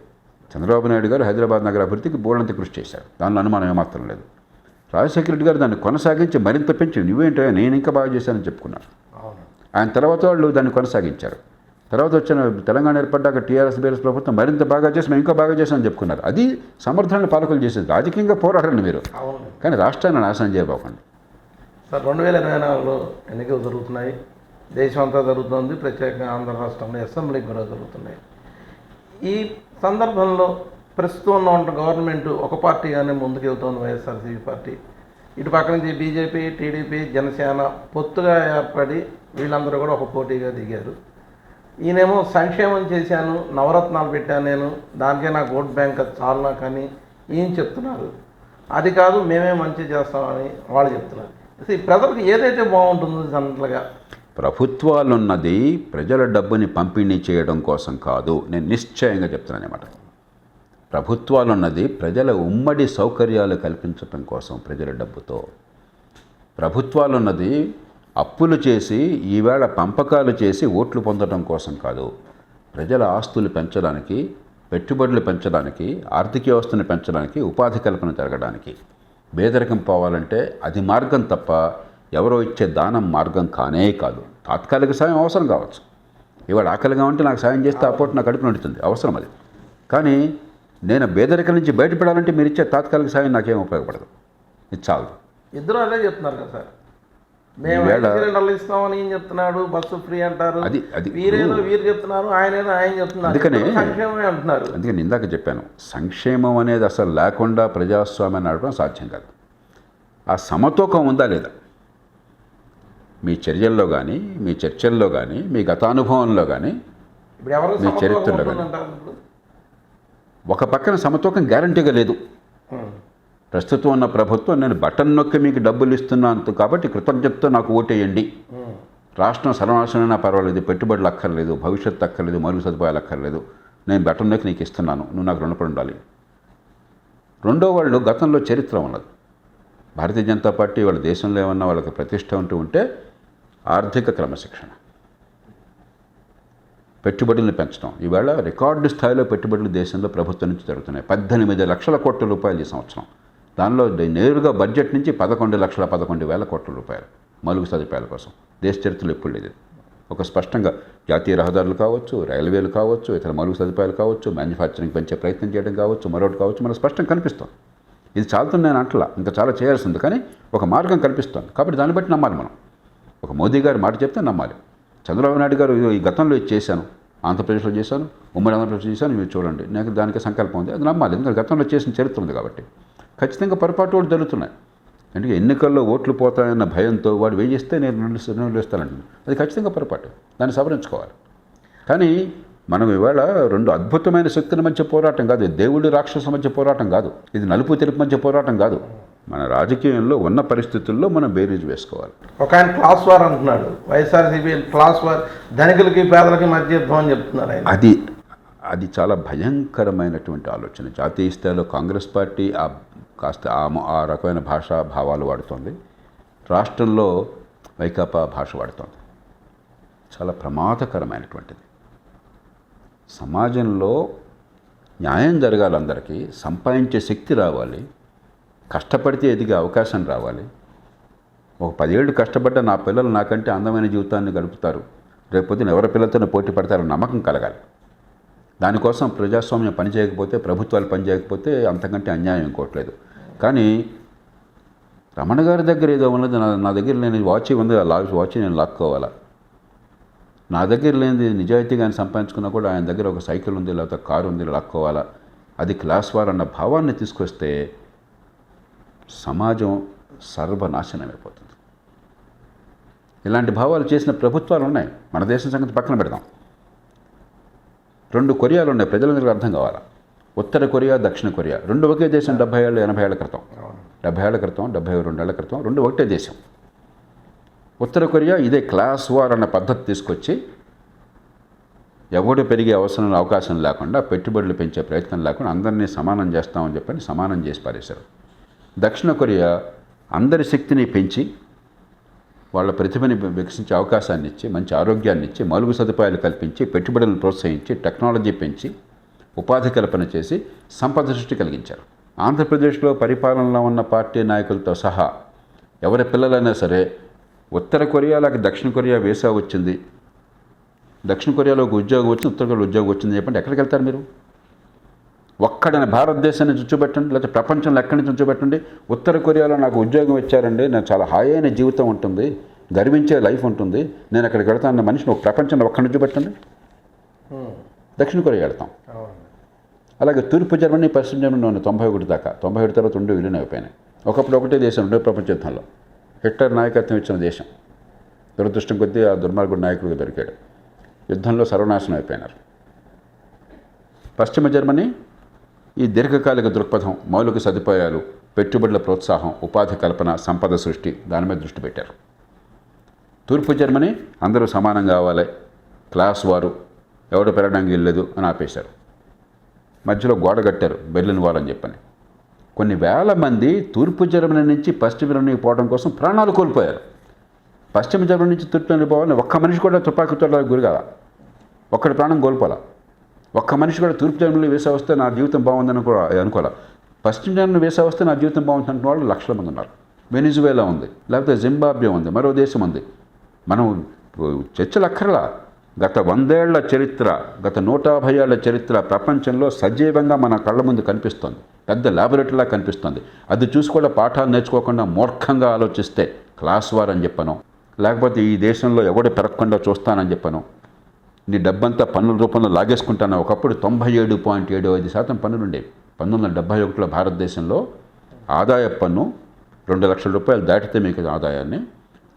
చంద్రబాబు నాయుడు గారు హైదరాబాద్ నగర అభివృద్ధికి బోర్డంత కృషి చేశారు, దానిలో అనుమానం ఏమాత్రం లేదు. రాజశేఖర రెడ్డి గారు దాన్ని కొనసాగించి మరింత పెంచి నువ్వేంటో నేను ఇంకా బాగా చేశానని చెప్పుకున్నారు. ఆయన తర్వాత వాళ్ళు దాన్ని కొనసాగించారు. తర్వాత వచ్చిన తెలంగాణ ఏర్పడ్డాక టీఆర్ఎస్ ప్రభుత్వం మరింత బాగా చేసి మేము ఇంకా బాగా చేశామని చెప్పుకున్నారు. అది సమర్థాన్ని పాలకులు చేసేది. రాజకీయంగా పోరాడండి మీరు, కానీ రాష్ట్రాన్ని నాశనం చేయబోకండి. సార్ 2024లో ఎన్నికలు జరుగుతున్నాయి, దేశం అంతా జరుగుతుంది, ప్రత్యేకంగా ఆంధ్ర రాష్ట్రంలో అసెంబ్లీకి కూడా జరుగుతున్నాయి. ఈ సందర్భంలో ప్రస్తుతం ఉన్న గవర్నమెంట్ ఒక పార్టీగానే ముందుకెళ్తోంది, వైఎస్ఆర్సీపీ పార్టీ. ఇటు పక్క నుంచి బీజేపీ, టీడీపీ, జనసేన పొత్తుగా ఏర్పడి వీళ్ళందరూ కూడా ఒక పోటీగా దిగారు. ఈయనేమో సంక్షేమం చేశాను, నవరత్నాలు పెట్టాను నేను, దానికే నాకు ఓట్ బ్యాంక్ చాలు నాకు అని ఈయన చెప్తున్నారు. అది కాదు మేమే మంచి చేస్తామని వాళ్ళు చెప్తున్నారు. ఈ ప్రజలకు ఏదైతే బాగుంటుందో జనరల్గా ప్రభుత్వాలున్నది ప్రజల డబ్బుని పంపిణీ చేయడం కోసం కాదు, నేను నిశ్చయంగా చెప్తున్నాను అన్నమాట. ప్రభుత్వాలున్నది ప్రజల ఉమ్మడి సౌకర్యాలు కల్పించడం కోసం ప్రజల డబ్బుతో. ప్రభుత్వాలున్నది అప్పులు చేసి ఈవేళ పంపకాలు చేసి ఓట్లు పొందడం కోసం కాదు, ప్రజల ఆస్తులు పెంచడానికి, పెట్టుబడులు పెంచడానికి, ఆర్థిక వ్యవస్థను పెంచడానికి, ఉపాధి కల్పన జరగడానికి. పేదరికం పోవాలంటే అది మార్గం తప్ప ఎవరో ఇచ్చే దానం మార్గం కానే కాదు. తాత్కాలిక సాయం అవసరం కావచ్చు, ఇవాళ ఆకలిగా ఉంటే నాకు సాయం చేస్తే ఆ పూట నాకు కడుపు నిండుతుంది, అవసరం అది. కానీ నేను పేదరికం నుంచి బయటపడాలంటే మీరు ఇచ్చే తాత్కాలిక సాయం నాకేం ఉపయోగపడదు, ఇది చాలు. ఇద్దరు అదే చెప్తున్నారు కదా సార్, మేము సిలిండర్లు ఇస్తామని ఈయన చెప్తున్నాడు, బస్సు ఫ్రీ అంటారు, వీరేదో వీరు చెప్తున్నారు, ఆయన చెప్తున్నారు, అందుకనే సంక్షేమమే అంటున్నారు. అందుకని ఇందాక చెప్పాను, సంక్షేమం అనేది అసలు లేకుండా ప్రజాస్వామ్యాన్ని నడపడం సాధ్యం కాదు. ఆ సమతూకం ఉందా లేదా మీ చర్యల్లో కానీ, మీ చర్చల్లో కానీ, మీ గతానుభవంలో కానీ, మీ చరిత్రలో కానీ. ఒక పక్కన సమతూకం గ్యారంటీగా లేదు. ప్రస్తుతం ఉన్న ప్రభుత్వం నేను బటన్ నొక్కి మీకు డబ్బులు ఇస్తున్నాను కాబట్టి కృతజ్ఞతతో నాకు ఓటేయండి, రాష్ట్రం సర్వనాశనమైనా పర్వాలేదు, పెట్టుబడులు అక్కర్లేదు, భవిష్యత్తు అక్కర్లేదు, మరుగు సదుపాయాలు అక్కర్లేదు, నేను బటన్ నొక్కి నీకు ఇస్తున్నాను, నువ్వు నాకు రుణపడి ఉండాలి. రెండో వాళ్ళు గతంలో చరిత్ర ఉన్నది. భారతీయ జనతా పార్టీ వాళ్ళ దేశంలో ఏమన్నా వాళ్ళకి ప్రతిష్ట ఉంటే ఆర్థిక క్రమశిక్షణ, పెట్టుబడులను పెంచడం. ఈవేళ రికార్డు స్థాయిలో పెట్టుబడులు దేశంలో ప్రభుత్వం నుంచి జరుగుతున్నాయి. 18 లక్షల కోట్ల రూపాయలు ఈ సంవత్సరం. దానిలో నేరుగా బడ్జెట్ నుంచి 11,11,000 కోట్ల రూపాయలు మౌలిక సదుపాయాల కోసం. దేశ చరిత్రలో ఎప్పుడు లేదు. ఒక స్పష్టంగా జాతీయ రహదారులు కావచ్చు, రైల్వేలు కావచ్చు, ఇతర మౌలిక సదుపాయాలు కావచ్చు, మ్యానుఫ్యాక్చరింగ్ పెంచే ప్రయత్నం చేయడం కావచ్చు, మరొకటి కావచ్చు, మనకు స్పష్టంగా కనిపిస్తుంది. ఇది చాలుతుంది నేను అంటలా, ఇంకా చాలా చేయాల్సింది, కానీ ఒక మార్గం కనిపిస్తుంది. కాబట్టి దాన్ని బట్టి నమ్మాలి మనం. ఒక మోదీ గారు మాట చెప్తే నమ్మాలి. చంద్రబాబు నాయుడు గారు ఈ గతంలో ఇది చేశాను, ఆంధ్రప్రదేశ్లో చేశాను, ఉమ్మడి ఆంధ్రప్రదేశ్ చేశాను, మీరు చూడండి. నాకు దానికి సంకల్పం ఉంది, అది నమ్మాలి. ఎందుకంటే గతంలో చేసిన చరిత్ర ఉంది కాబట్టి. ఖచ్చితంగా పొరపాటు కూడా జరుగుతున్నాయి. అంటే ఎన్నికల్లో ఓట్లు పోతాయన్న భయంతో వాడు వేయిస్తే నేను రెండు ఇస్తానంటున్నాను. అది ఖచ్చితంగా పొరపాటు, దాన్ని సవరించుకోవాలి. కానీ మనం ఇవాళ రెండు అద్భుతమైన శక్తుల మధ్య పోరాటం కాదు, దేవుడి రాక్షసుల మధ్య పోరాటం కాదు, ఇది నలుపు తెలుపు మధ్య పోరాటం కాదు. మన రాజకీయంలో ఉన్న పరిస్థితుల్లో మనం బేరీజ్ వేసుకోవాలి. ఒక ఆయన క్లాస్ వార్ అంటున్నాడు, వైఎస్ఆర్సీపీ క్లాస్ వార్, ధనికులకి పేదలకి మధ్య యుద్ధం అని చెప్తున్నారు ఆయన. అది చాలా భయంకరమైనటువంటి ఆలోచన. జాతీయ స్థాయిలో కాంగ్రెస్ పార్టీ కాస్త ఆ రకమైన భాషా భావాలు వాడుతోంది. రాష్ట్రంలో వైకాపా భాష వాడుతోంది. చాలా ప్రమాదకరమైనటువంటిది. సమాజంలో న్యాయం జరగాలి, అందరికీ సంపాదించే శక్తి రావాలి, కష్టపడితే ఎదిగే అవకాశం రావాలి. ఒక 10 ఏళ్ళు కష్టపడ్డ నా పిల్లలు నాకంటే అందమైన జీవితాన్ని గడుపుతారు, రేపొద్దున ఎవరి పిల్లలతో పోటీ పడతారో నమ్మకం కలగాలి. దానికోసం ప్రజాస్వామ్యం పనిచేయకపోతే, ప్రభుత్వాలు పనిచేయకపోతే అంతకంటే అన్యాయం ఇంకోట్లేదు. కానీ రమణ గారి దగ్గర ఏదో ఉన్నది, నా దగ్గర లేని వాచ్ ఉంది, వాచ్ నేను లాక్కోవాలా? నా దగ్గర లేనిది నిజాయితీగాని సంపాదించుకున్నా కూడా ఆయన దగ్గర ఒక సైకిల్ ఉంది, లేకపోతే కారు ఉంది, లాక్కోవాలా? అది క్లాస్ వార్ అన్న భావాన్ని తీసుకొస్తే సమాజం సర్వనాశనం అయిపోతుంది. ఇలాంటి భావాలు చేసిన ప్రభుత్వాలు ఉన్నాయి. మన దేశం సంగతి పక్కన పెడదాం. 2 కొరియాలు ఉన్నాయి, ప్రజలందరికీ అర్థం కావాలా. ఉత్తర కొరియా, దక్షిణ కొరియా, 2 ఒకే దేశం. 70 ఏళ్ళు 80 ఏళ్ల క్రితం, 70 ఏళ్ల క్రితం, 72 ఏళ్ల క్రితం 2 ఒకటే దేశం. ఉత్తర కొరియా ఇదే క్లాస్ వార్ అన్న పద్ధతి తీసుకొచ్చి ఎవడు పెరిగే అవకాశం లేకుండా, పెట్టుబడులు పెంచే ప్రయత్నం లేకుండా అందరినీ సమానం చేస్తామని చెప్పని సమానం చేసి పారేశారు. దక్షిణ కొరియా అందరి శక్తిని పెంచి, వాళ్ళ ప్రతిభని వికసించే అవకాశాన్ని ఇచ్చి, మంచి ఆరోగ్యాన్ని ఇచ్చి, మౌలిక సదుపాయాలు కల్పించి, పెట్టుబడులను ప్రోత్సహించి, టెక్నాలజీ పెంచి, ఉపాధి కల్పన చేసి సంపద సృష్టి కలిగించారు. ఆంధ్రప్రదేశ్లో పరిపాలనలో ఉన్న పార్టీ నాయకులతో సహా ఎవరి పిల్లలైనా సరే ఉత్తర కొరియాలోకి దక్షిణ కొరియా వీసా వచ్చింది, దక్షిణ కొరియాలో ఒక ఉద్యోగం వచ్చింది, ఉత్తర కొరియాలో ఉద్యోగం వచ్చింది చెప్పండి, ఎక్కడికి వెళ్తారు మీరు? ఒక్కడని భారతదేశాన్ని చూపెట్టండి, లేకపోతే ప్రపంచంలో ఎక్కడి నుంచి చూపెట్టండి. ఉత్తర కొరియాలో నాకు ఉద్యోగం ఇచ్చారండి, నాకు చాలా హాయైన జీవితం ఉంటుంది, గర్వించే లైఫ్ ఉంటుంది, నేను అక్కడికి వెళ్తానన్న మనిషిని ఒక ప్రపంచంలో ఒక్కడి నుంచి చూపెట్టండి. దక్షిణ కొరియా వెళ్తాం. అలాగే తూర్పు జర్మనీ, పశ్చిమ జర్మనీ ఉన్న 91 దాకా, 97 తర్వాత 2 విలీనం అయిపోయినాయి. ఒకప్పుడు ఒకటే దేశం, 2వ ప్రపంచ యుద్ధంలో హిట్లర్ నాయకత్వం ఇచ్చిన దేశం. దురదృష్టం కొద్దీ ఆ దుర్మార్గుడు నాయకుడిగా దొరికాడు. యుద్ధంలో సర్వనాశనం అయిపోయినారు. పశ్చిమ జర్మనీ ఈ దీర్ఘకాలిక దృక్పథం, మౌలిక సదుపాయాలు, పెట్టుబడుల ప్రోత్సాహం, ఉపాధి కల్పన, సంపద సృష్టి, దాని మీద దృష్టి పెట్టారు. తూర్పు జర్మనీ అందరూ సమానం కావాలి, క్లాస్ వారు, ఎవడు పెరగడానికి వెళ్ళలేదు అని ఆపేశారు. మధ్యలో గోడ కట్టారు, బెర్లిన్ వాల్ అని చెప్పని. కొన్ని వేల మంది తూర్పు జర్మనీ నుంచి పశ్చిమ జర్మనీకి పోవడం కోసం ప్రాణాలు కోల్పోయారు. పశ్చిమ జర్మనీ నుంచి తూర్పు జర్మనీ పోవాలని ఒక్క మనిషి కూడా తుపాకీతో గురిగా, ఒక్కడి ప్రాణం కోల్పోలా. ఒక్క మనిషి కూడా తూర్పు జర్మనీలో వీసా వస్తే నా జీవితం బాగుందని కూడా అనుకోవాలి. పశ్చిమ జర్మనీ వీసా వస్తే నా జీవితం బాగుంది అంటున్న వాళ్ళు లక్షల మంది ఉన్నారు. వెనిజువేలా ఉంది, లేకపోతే జింబాబ్వే ఉంది, మరో దేశం ఉంది. మనం చర్చలు అక్కర్లా. గత 100 ఏళ్ల చరిత్ర, గత 150 ఏళ్ల చరిత్ర ప్రపంచంలో సజీవంగా మన కళ్ళ ముందు కనిపిస్తుంది. పెద్ద ల్యాబొరేటరీలా కనిపిస్తుంది. అది చూసి కూడా పాఠాలు నేర్చుకోకుండా మూర్ఖంగా ఆలోచిస్తే క్లాస్ వార్ అని చెప్పను, లేకపోతే ఈ దేశంలో ఎవడు పెరగకుండా చూస్తానని చెప్పను, నీ డబ్బంతా పన్నుల రూపంలో లాగేసుకుంటాను. ఒకప్పుడు 97.75% పన్నులు ఉండేవి. 1971లో భారతదేశంలో ఆదాయ పన్ను 2 లక్షల రూపాయలు దాటితే మీకు ఆదాయాన్ని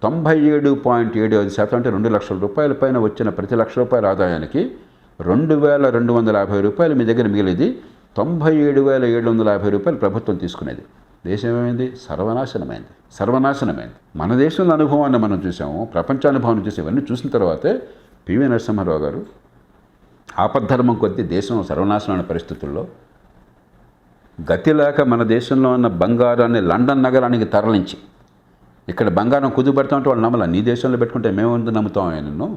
97.75% అంటే 2 లక్షల రూపాయల పైన వచ్చిన ప్రతి ₹1,00,000 ఆదాయానికి 2,250 రూపాయలు మీ దగ్గర మిగిలేది. 97,750 రూపాయలు ప్రభుత్వం తీసుకునేది. దేశం ఏమైంది? సర్వనాశనమైంది. మన దేశంలో అనుభవాన్ని మనం చూసాము, ప్రపంచానుభవాన్ని చూసి ఇవన్నీ చూసిన తర్వాతే పివి నరసింహారావు గారు ఆపద్ధర్మం కొద్దీ దేశం సర్వనాశనమైన పరిస్థితుల్లో గతి లేక మన దేశంలో ఉన్న బంగారాన్ని లండన్ నగరానికి తరలించి, ఇక్కడ బంగారం కుదుబెడతా ఉంటే వాళ్ళు నమ్మలా. నీ దేశంలో పెట్టుకుంటే మేమెందుకు నమ్ముతాం ఆయనను,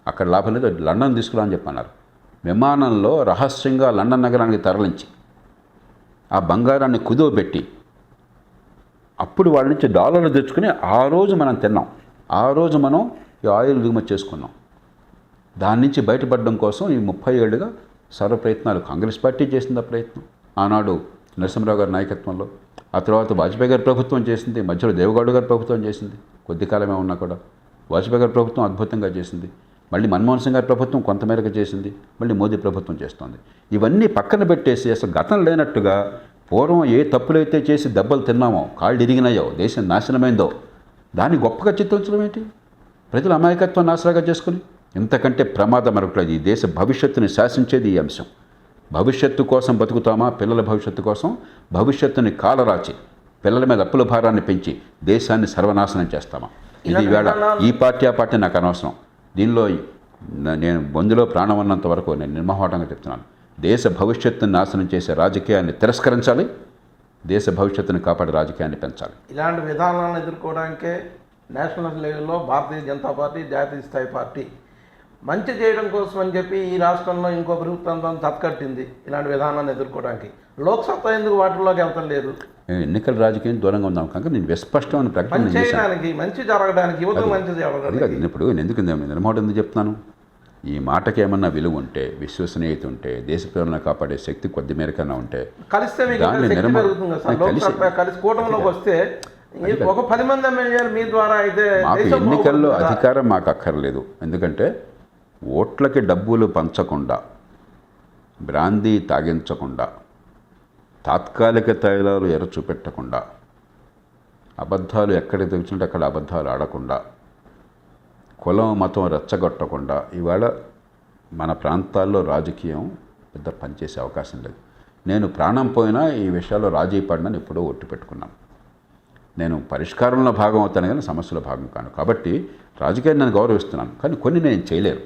అక్కడ లాభం లేదు, లండన్ తీసుకురా అని చెప్పన్నారు. విమానంలో రహస్యంగా లండన్ నగరానికి తరలించి ఆ బంగారాన్ని కుదువబెట్టి అప్పుడు వాళ్ళ నుంచి డాలర్లు తెచ్చుకుని ఆ రోజు మనం తిన్నాం. ఆ రోజు మనం ఈ ఆయిల్ దిగుమతి చేసుకున్నాం. దాని నుంచి బయటపడడం కోసం ఈ 30 ఏళ్ళుగా సర్వ ప్రయత్నాలు కాంగ్రెస్ పార్టీ చేసింది. ఆ ప్రయత్నం ఆనాడు నరసింహరావు గారి నాయకత్వంలో, ఆ తర్వాత వాజ్పేయి గారి ప్రభుత్వం చేసింది, మధ్యలో దేవగౌడ గారి ప్రభుత్వం చేసింది, కొద్ది కాలమే ఉన్నా కూడా వాజ్పేయి గారి ప్రభుత్వం అద్భుతంగా చేసింది. మళ్ళీ మన్మోహన్ సింగ్ గారి ప్రభుత్వం కొంతమేరకు చేసింది, మళ్ళీ మోదీ ప్రభుత్వం చేస్తోంది. ఇవన్నీ పక్కన పెట్టేసి అసలు గతం లేనట్టుగా పూర్వం ఏ తప్పులైతే చేసి దెబ్బలు తిన్నామో, కాళ్ళు ఇరిగినాయో, దేశం నాశనమైందో దాన్ని గొప్పగా చిత్రించడం ఏంటి? ప్రజల అమాయకత్వాన్ని ఆసరాగా చేసుకుని ఇంతకంటే ప్రమాదం మరొకటి. ఈ దేశ భవిష్యత్తుని శాసించేది ఈ అంశం. భవిష్యత్తు కోసం బతుకుతామా? పిల్లల భవిష్యత్తు కోసం భవిష్యత్తుని కాలరాచి పిల్లల మీద అప్పుల భారాన్ని పెంచి దేశాన్ని సర్వనాశనం చేస్తామా? ఇది వేళ ఈ పార్టీ ఆ పార్టీ నాకు అనవసరం. దీనిలో నేను బొందులో ప్రాణం ఉన్నంత వరకు నేను నిర్మోహటంగా చెప్తున్నాను. దేశ భవిష్యత్తుని నాశనం చేసే రాజకీయాన్ని తిరస్కరించాలి, దేశ భవిష్యత్తుని కాపాడే రాజకీయాన్ని పెంచాలి. ఇలాంటి విధానాలను ఎదుర్కోవడానికే నేషనల్ లెవెల్లో భారతీయ జనతా పార్టీ జాతీయ స్థాయి పార్టీ మంచి చేయడం కోసం అని చెప్పి ఈ రాష్ట్రంలో ఇంకో ప్రభుత్వం తత్కట్టింది ఇలాంటి విధానాన్ని ఎదుర్కోవడానికి. లోక్సత్తా ఎందుకు వాటిల్లోకి వెళ్తాం లేదు? ఎన్నికల రాజకీయం దూరంగా ఉందాం కనుక నేను విస్పష్టమైన ప్రకటన చేయడానికి, మంచి జరగడానికి, యువతకు మంచి జరగడానికి. ఇప్పుడు ఎందుకు నిర్మోహం ఎందుకు చెప్తున్నాను? ఈ మాటకి ఏమన్నా విలువ ఉంటే, విశ్వసనీయత ఉంటే, దేశ ప్రజలను కాపాడే శక్తి కొద్ది మేరకన్నా ఉంటే కలిస్తే కలిసి కూటమిలోకి వస్తే ఒక 10 మంది ఎమ్మెల్యేలు మీ ద్వారా అయితే మాకు ఎన్నికల్లో అధికారం మాకు అక్కర్లేదు. ఎందుకంటే ఓట్లకి డబ్బులు పంచకుండా, బ్రాందీ తాగించకుండా, తాత్కాలిక తైలాలు ఎరచూపెట్టకుండా, అబద్ధాలు ఎక్కడ తెచ్చుంటే అక్కడ అబద్ధాలు ఆడకుండా, కులం మతం రెచ్చగొట్టకుండా ఇవాళ మన ప్రాంతాల్లో రాజకీయం పెద్ద పనిచేసే అవకాశం లేదు. నేను ప్రాణం పోయినా ఈ విషయాల్లో రాజీ పడినని ఎప్పుడో ఒట్టు పెట్టుకున్నాను. నేను పరిష్కారంలో భాగం అవుతాను కానీ సమస్యలో భాగం కాను. కాబట్టి రాజకీయాన్ని నేను గౌరవిస్తున్నాను, కానీ కొన్ని నేను చేయలేరు,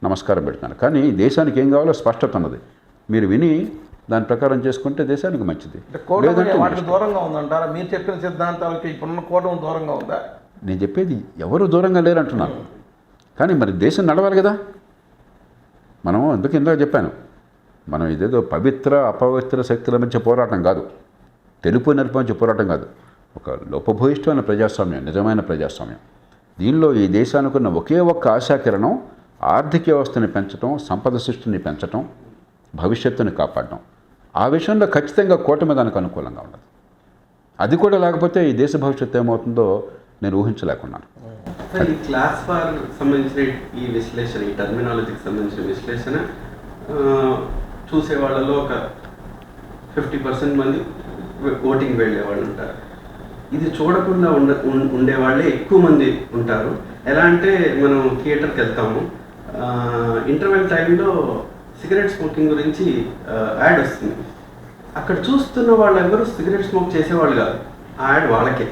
నమస్కారం పెడుతున్నాను. కానీ దేశానికి ఏం కావాలో స్పష్టత ఉన్నది. మీరు విని దాని ప్రకారం చేసుకుంటే దేశానికి మంచిది. వాటికి దూరంగా ఉందంటారా? మీరు చెప్పిన సిద్ధాంతాలకి ఇప్పుడున్న కూటమి దూరంగా ఉందా? నేను చెప్పేది ఎవరు దూరంగా లేరంటున్నాను, కానీ మరి దేశం నడవాలి కదా. మనం అందుకు ఇందాక చెప్పాను, మనం ఇదేదో పవిత్ర అపవిత్ర శక్తుల మధ్య పోరాటం కాదు, తెలుపు నలుపు మధ్య పోరాటం కాదు. ఒక లోపభూయిష్టమైన ప్రజాస్వామ్యం, నిజమైన ప్రజాస్వామ్యం. దీనిలో ఈ దేశానికి ఉన్న ఒకే ఒక్క ఆశాకిరణం ఆర్థిక వ్యవస్థని పెంచడం, సంపద సృష్టిని పెంచడం, భవిష్యత్తుని కాపాడడం. ఆ విషయంలో ఖచ్చితంగా కూటమి దానికి అనుకూలంగా ఉండదు. అది కూడా లేకపోతే ఈ దేశ భవిష్యత్తు ఏమవుతుందో నేను ఊహించలేకున్నాను. ఈ క్లాస్ వార్ సంబంధించిన ఈ విశ్లేషణ, ఈ టర్మినాలజీకి సంబంధించిన విశ్లేషణ చూసే వాళ్ళలో ఒక 50% మంది ఓటింగ్ వెళ్ళేవాళ్ళు ఉంటారు. ఇది చూడకుండా ఉండేవాళ్ళే ఎక్కువ మంది ఉంటారు. ఎలా అంటే మనం థియేటర్కి వెళ్తాము, ఇంటర్వెల్ టైంలో సిగరెట్ స్మోకింగ్ గురించి యాడ్ వస్తుంది. అక్కడ చూస్తున్న వాళ్ళెవరూ సిగరెట్ స్మోక్ చేసేవాళ్ళు కాదు, ఆ యాడ్ వాళ్ళకే.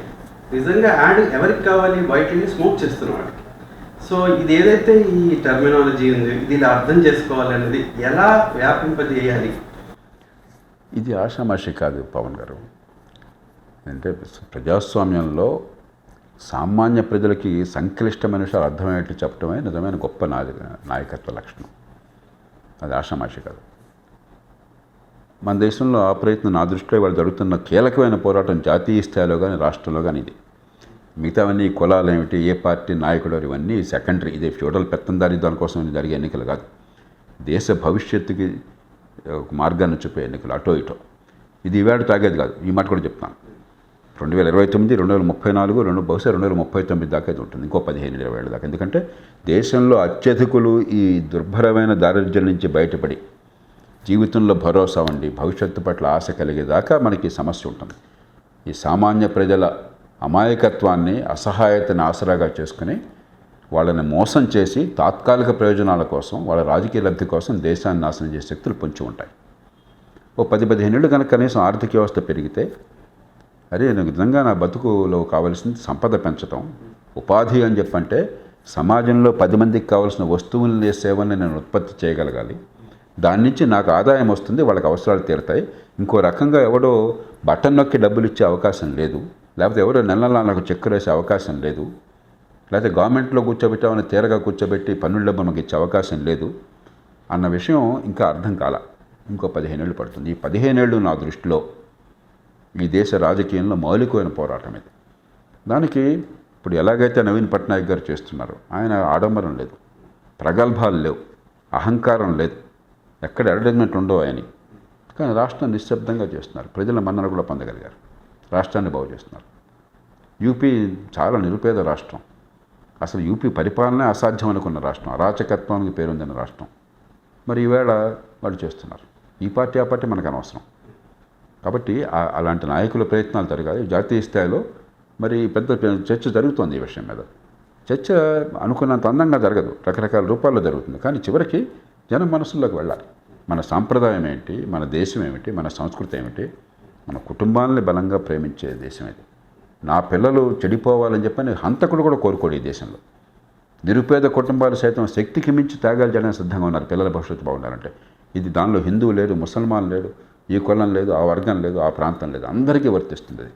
నిజంగా యాడ్ ఎవరికి కావాలి? బయట వెళ్ళి స్మోక్ చేస్తున్న వాళ్ళకి. సో ఇది ఏదైతే ఈ టర్మినాలజీ ఉంది, ఇది ఇలా అర్థం చేసుకోవాలనేది ఎలా వ్యాపింపజేయాలి? ఇది ఆషామాషి కాదు పవన్ గారు. అంటే ప్రజాస్వామ్యంలో సామాన్య ప్రజలకి సంక్లిష్టమైన విషయాలు అర్థమయ్యేట్టు చెప్పడమే నిజమైన గొప్ప నాయకత్వ లక్షణం. అది ఆషామాషి కాదు. మన దేశంలో ఆ ప్రయత్నం నా దృష్టిలో వాళ్ళు జరుగుతున్న కీలకమైన పోరాటం జాతీయ స్థాయిలో కానీ రాష్ట్రంలో కానీ ఇది. మిగతావన్నీ కులాలు ఏమిటి, ఏ పార్టీ నాయకుడు, ఇవన్నీ సెకండరీ. ఇదే ఫ్యూడల్ పెత్తందారీ దానికోసం జరిగే ఎన్నికలు కాదు. దేశ భవిష్యత్తుకి ఒక మార్గాన్ని చూపే ఎన్నికలు, అటో ఇటో. ఇది ఈవేళ తాగేది కాదు. ఈ మాట కూడా చెప్తాను. 2029, 2034, బహుశా 2039 దాకా ఇది ఉంటుంది. ఇంకో 15-20 ఏళ్ళ దాకా. ఎందుకంటే దేశంలో అత్యధికులు ఈ దుర్భరమైన దారిద్ర్యం నుంచి బయటపడి జీవితంలో భరోసా ఉండి భవిష్యత్తు పట్ల ఆశ కలిగేదాకా మనకి సమస్య ఉంటుంది. ఈ సామాన్య ప్రజల అమాయకత్వాన్ని, అసహాయతని ఆసరాగా చేసుకుని వాళ్ళని మోసం చేసి తాత్కాలిక ప్రయోజనాల కోసం, వాళ్ళ రాజకీయ లబ్ధి కోసం దేశాన్ని నాశనం చేసే శక్తులు పొంచి ఉంటాయి. ఓ 10-15 ఏళ్ళు కనుక కనీసం ఆర్థిక వ్యవస్థ పెరిగితే, అరే నిజంగా నా బతుకులో కావాల్సింది సంపద పెంచడం, ఉపాధి అని చెప్పంటే సమాజంలో 10 మందికి కావాల్సిన వస్తువుల్ని, సేవల్ని నేను ఉత్పత్తి చేయగలగాలి. దాని నుంచి నాకు ఆదాయం వస్తుంది, వాళ్ళకి అవసరాలు తీరుతాయి. ఇంకో రకంగా ఎవడో బటన్ నొక్కి డబ్బులు ఇచ్చే అవకాశం లేదు, లేకపోతే ఎవరో నెల నాకు చెక్కులు వేసే అవకాశం లేదు, లేకపోతే గవర్నమెంట్లో కూర్చోబెట్టామని తీరగా కూర్చోబెట్టి పన్నుల డబ్బు మనకి ఇచ్చే అవకాశం లేదు అన్న విషయం ఇంకా అర్థం కాల. ఇంకో 15 ఏళ్ళు పడుతుంది. ఈ 15 ఏళ్ళు నా దృష్టిలో ఈ దేశ రాజకీయంలో మౌలికమైన పోరాటం ఇది. దానికి ఇప్పుడు ఎలాగైతే నవీన్ పట్నాయక్ గారు చేస్తున్నారు, ఆయన ఆడంబరం లేదు, ప్రగల్భాలు లేవు, అహంకారం లేదు, ఎక్కడ అడ్వర్టైజ్మెంట్ ఉండవు ఆయన. కానీ రాష్ట్రం నిశ్శబ్దంగా చేస్తున్నారు. ప్రజల మన్నన కూడా పొందగలిగారు, రాష్ట్రాన్ని బాగు చేస్తున్నారు. యూపీ చాలా నిరుపేద రాష్ట్రం. అసలు యూపీ పరిపాలనే అసాధ్యం అనుకున్న రాష్ట్రం, అరాచకత్వానికి పేరొందిన రాష్ట్రం. మరి ఈవేళ వాళ్ళు చేస్తున్నారు. ఈ పార్టీ ఆ పార్టీ మనకు అనవసరం. కాబట్టి అలాంటి నాయకుల ప్రయత్నాలు జరగాలి. జాతీయ స్థాయిలో మరి పెద్ద చర్చ జరుగుతోంది ఈ విషయం మీద. చర్చ అనుకున్నంత అందంగా జరగదు, రకరకాల రూపాల్లో జరుగుతుంది. కానీ చివరికి జనం మనసుల్లోకి వెళ్ళాలి. మన సాంప్రదాయం ఏంటి, మన దేశం ఏమిటి, మన సంస్కృతి ఏమిటి, మన కుటుంబాలని బలంగా ప్రేమించే దేశం ఇది. నా పిల్లలు చెడిపోవాలని చెప్పని హంతకుడు కూడా కోరుకోడు ఈ దేశంలో. నిరుపేద కుటుంబాలు సైతం శక్తికి మించి త్యాగాలు చేయడానికి సిద్ధంగా ఉన్నారు పిల్లల భవిష్యత్తు బాగుండాలంటే. ఇది దానిలో హిందువు లేడు, ముసల్మాన్ లేడు, ఈ కులం లేదు, ఆ వర్గం లేదు, ఆ ప్రాంతం లేదు, అందరికీ వర్తిస్తుంది అది.